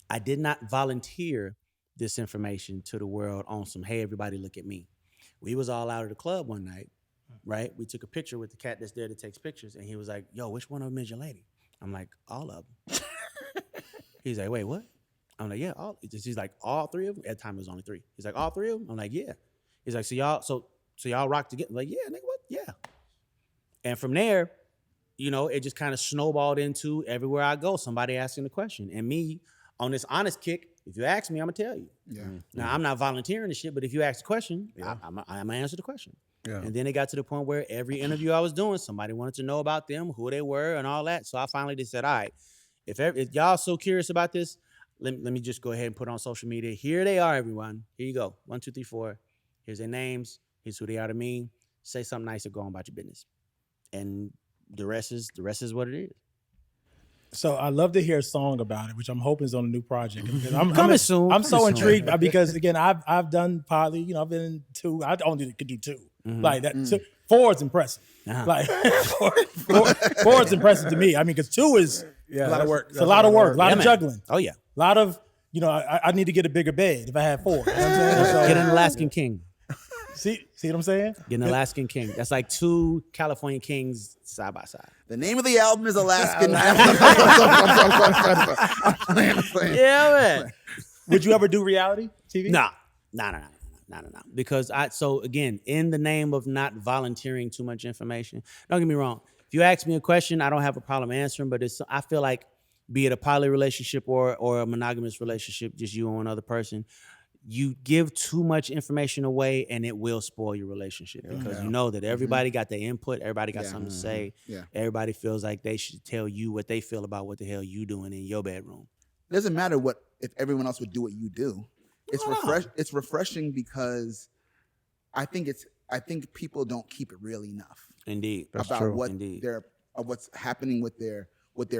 I did not volunteer this information to the world on some, hey, everybody look at me. We was all out at the club one night, right? We took a picture with the cat that's there that takes pictures, and he was like, yo, which one of them is your lady? I'm like, all of them. He's like, wait, what? I'm like, yeah, all. He's like, all 3 of them? At the time, it was only 3. He's like, all 3 of them? I'm like, yeah. He's like, so y'all rock together? I'm like, yeah, nigga, what? Yeah. And from there, it just kind of snowballed into everywhere I go, somebody asking the question. And me, on this honest kick, if you ask me, I'm going to tell you. Yeah. Now, I'm not volunteering the shit, but if you ask the question, I'm going to answer the question. Yeah. And then it got to the point where every interview I was doing, somebody wanted to know about them, who they were, and all that. So I finally just said, all right, if y'all so curious about this, let me just go ahead and put it on social media. Here they are, everyone. Here you go. 1, 2, 3, 4. Here's their names. Here's who they are to me. Say something nice or go on about your business. And the rest is what it is. So I love to hear a song about it, which I'm hoping is on a new project. Because Coming soon. I'm so intrigued because again, I've done poly. You know, I've been in 2. I only could do 2. Like that. 4 is impressive. Like 4 is impressive to me. I mean, because 2 is a lot of work. It's a lot of work. A lot of juggling. Oh yeah. A lot of I need to get a bigger bed if I had 4. You know what I'm saying? So, Get an Alaskan king. see what I'm saying? Get an Alaskan king. That's like 2 California kings side by side. The name of the album is Alaskan. Yeah, man. Would you ever do reality TV? No. Because so again, in the name of not volunteering too much information, don't get me wrong. If you ask me a question, I don't have a problem answering, but I feel like be it a poly relationship or a monogamous relationship, just you and another person, you give too much information away and it will spoil your relationship because you know that everybody got their input, everybody got something to say. Yeah. Everybody feels like they should tell you what they feel about what the hell you doing in your bedroom. It doesn't matter if everyone else would do what you do. It's refreshing because I think people don't keep it real enough. Indeed. About what's happening with their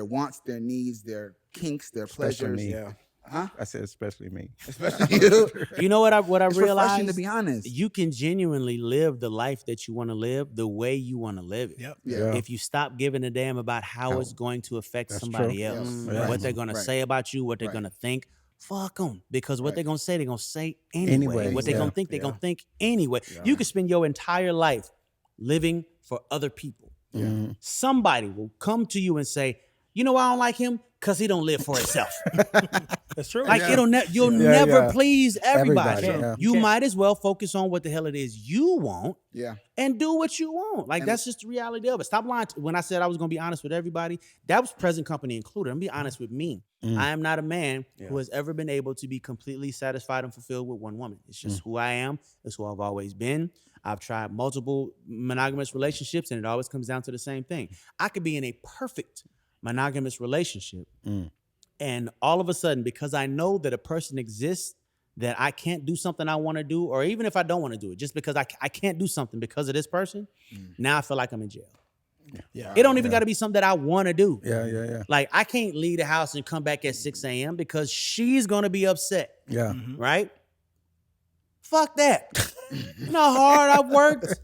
wants, their needs, their kinks, their pleasures. Yeah. Huh? I said especially me. Especially you. You know what I It's realized? refreshing, to be honest. You can genuinely live the life that you want to live the way you want to live it. Yep. Yeah. If you stop giving a damn about how it's going to affect somebody else, Yes. what they're going to say about you, what they're going to think, fuck them. Because what they're going to say anyway. Anyway, What they're going to think, they're going to think anyway. Yeah. You can spend your entire life living for other people. Mm-hmm. Somebody will come to you and say, you know why I don't like him? Because he don't live for himself. That's true. Like you'll never please everybody. Everybody, You might as well focus on what the hell it is you want and do what you want. Like that's just the reality of it. Stop lying. When I said I was going to be honest with everybody, that was present company included. I'm going to be honest with me. I am not a man who has ever been able to be completely satisfied and fulfilled with one woman. It's just who I am. It's who I've always been. I've tried multiple monogamous relationships and it always comes down to the same thing. I could be in a perfect monogamous relationship and all of a sudden, because I know that a person exists that I can't do something I want to do, or even if I don't want to do it, just because I can't do something because of this person, now I feel like I'm in jail. Yeah. It don't even got to be something that I want to do. Yeah. Like I can't leave the house and come back at 6 a.m. because she's going to be upset. Yeah. Right? Fuck that. You know how hard I've worked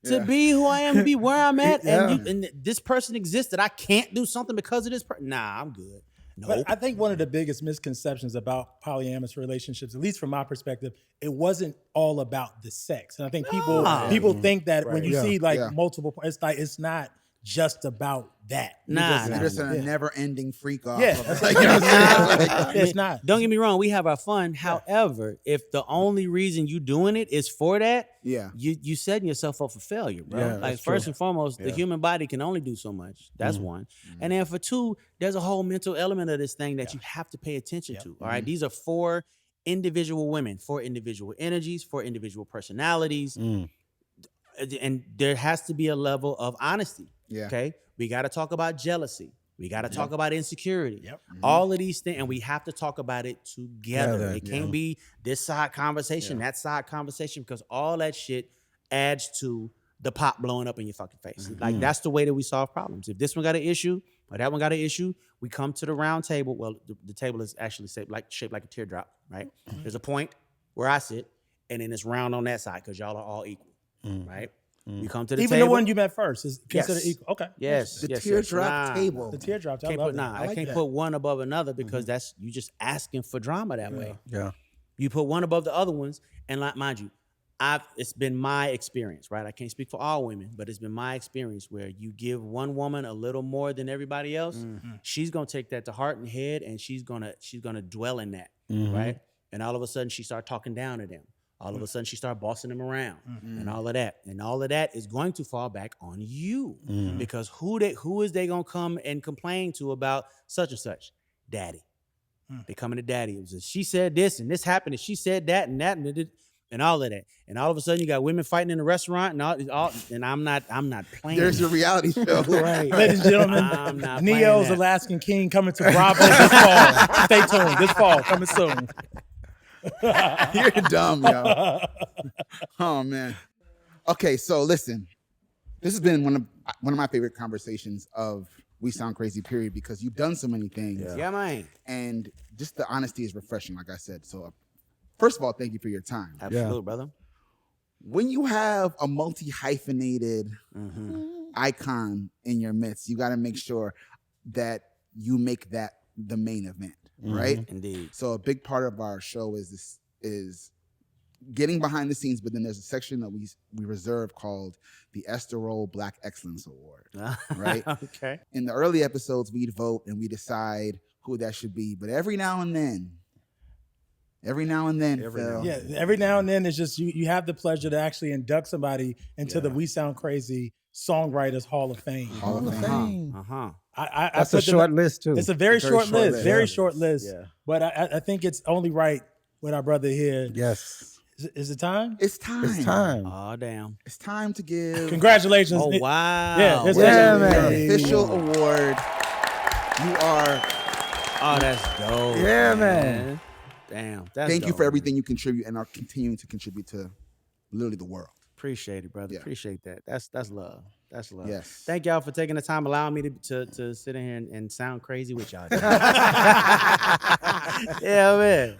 to be who I am, to be where I'm at, and this person exists that I can't do something because of this person. Nah, I'm good. No. But I think one of the biggest misconceptions about polyamorous relationships, at least from my perspective, it wasn't all about the sex. And I think people think that when you see multiple, it's not just about that. You're just a never-ending freak off. Yeah, That's like, you know what I'm saying? It's not. Don't get me wrong, we have our fun. However, if the only reason you doing it is for that, you setting yourself up for failure, bro. Yeah, like first and foremost, the human body can only do so much. That's one. And then for 2, there's a whole mental element of this thing that you have to pay attention to. All right. These are 4 individual women, 4 individual energies, 4 individual personalities. And there has to be a level of honesty. Yeah. Okay. We got to talk about jealousy. We got to talk about insecurity. All of these things, and we have to talk about it together. It can't be this side conversation, that side conversation, because all that shit adds to the pot blowing up in your fucking face. Like that's the way that we solve problems. If this one got an issue or that one got an issue, we come to the round table. Well, the table is actually shaped like a teardrop, right? There's a point where I sit, and then it's round on that side because y'all are all equal, right? We come to the even table. The one you met first is considered equal. Okay. Yes. The teardrop table. The teardrop. I can't put one above another because that's you just asking for drama that way. Yeah. You put one above the other ones, and like mind you, it's been my experience, right? I can't speak for all women, but it's been my experience where you give one woman a little more than everybody else, she's gonna take that to heart and head, and she's gonna dwell in that, right? And all of a sudden she start talking down to them. All of a sudden, she started bossing them around and all of that. And all of that is going to fall back on you because who is they going to come and complain to about such and such? Daddy. They coming to daddy. It was she said this and this happened and she said that and that. and all of that. And all of a sudden, you got women fighting in a restaurant, and and I'm not playing. There's your reality show. Right. Ladies and gentlemen, I'm not playing Neo's that. Alaskan King coming to Bravo this fall. Stay tuned. This fall, coming soon. You're dumb, yo. Oh man. Okay, so listen. This has been one of my favorite conversations of We Sound Crazy, period, because you've done so many things. Yeah, man. And just the honesty is refreshing, like I said. So first of all, thank you for your time. Absolutely, brother. When you have a multi-hyphenated icon in your midst, you got to make sure that you make that the main event, right? Indeed. So a big part of our show is getting behind the scenes, but then there's a section that we reserve called the Esther Roll Black Excellence Award, right? Okay. In the early episodes, we'd vote and we decide who that should be. But every now and then, Phil. Yeah, every now and then it's just you have the pleasure to actually induct somebody into the We Sound Crazy Songwriters Hall of Fame. Hall of Fame. That's a short list too. It's a very short list. Very short list. Yeah. But I think it's only right with our brother here. Yes. Is it time? It's time. It's time. Oh, damn. It's time to give Congratulations. Oh, wow. Yeah, it's your man. official award. You are. Oh, that's dope. Yeah, man. Damn. That's Thank you dope, for everything you contribute and are continuing to contribute to literally the world. Appreciate it, brother. Yeah. Appreciate that. That's love. That's love. Yes. Thank y'all for taking the time, allowing me to sit in here and sound crazy with y'all. Yeah, man.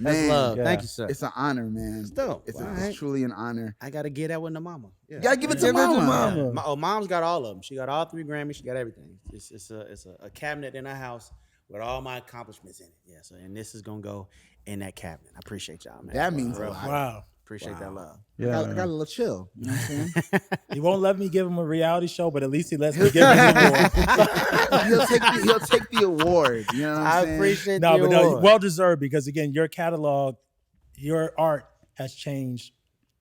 That's Man, love. yeah. Thank you, sir. It's an honor, man. It's dope. It's, All it's right. truly an honor. I gotta get that one to mama. Yeah. You gotta give it to Give it to mama. mama. Mom's got all of them. She got all 3 Grammys. She got everything. It's a cabinet in her house with all my accomplishments in it. Yeah. So and this is gonna go in that cabinet. I appreciate y'all, man. That means a Real. lot. Wow. Appreciate that love. I got a little chill. You know what I'm saying? He won't let me give him a reality show, but at least he lets me give him the award. he'll take the award. You know what I'm saying? appreciate No, the but no, award. well deserved because again, your catalog, your art has changed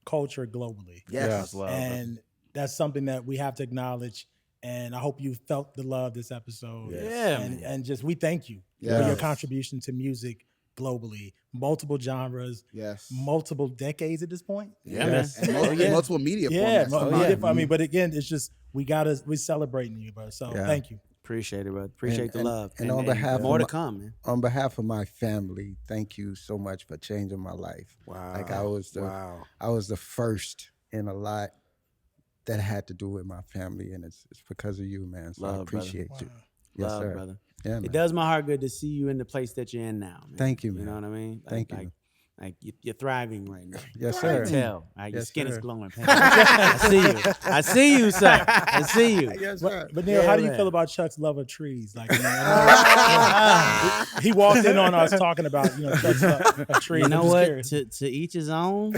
culture globally. Yes. love, And that's something that we have to acknowledge. And I hope you felt the love this episode. Yeah, And, man. and just we thank you for Yes. your contribution to music globally. Multiple genres, Yes. multiple decades at this point. Yeah, Yes. man. And multiple media Yeah, formats. I mean, but again, it's just we're celebrating you, bro. So Yeah. thank you. Appreciate it, brother. Appreciate the And- love. and on behalf more of to my- come, man. On behalf of my family, thank you so much for changing my life. Wow. Like I was the first in a lot that had to do with my family, and it's because of you, man. So I Love, brother. appreciate you. Yes, Love, sir. brother. Yeah, man. It does my heart good to see you in the place that you're in now, man. Thank you, You know man. what I mean? Thank you. Like you're thriving right now. Yes, I sir. can tell. Your Yes, skin is sir. glowing. I see you. I see you, sir. I see you. Yes, sir. But Neil, Yeah, how do you man. feel about Chuck's love of trees? Like, he walked in on us talking about Chuck's love of trees. You know I'm just what? curious. To each his own.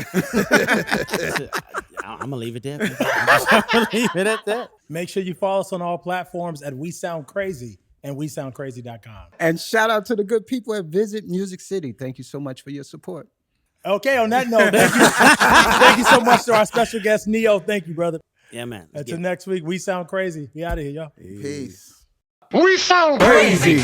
I'm gonna leave it there. I'm gonna leave it at that. Make sure you follow us on all platforms at We Sound Crazy and WeSoundCrazy.com. And shout out to the good people at Visit Music City. Thank you so much for your support. Okay, on that note, thank you. Thank you so much to our special guest, Neo. Thank you, brother. Yeah, man. Let's Until get it. next week, We Sound Crazy. We out of here, y'all. Peace. We sound crazy.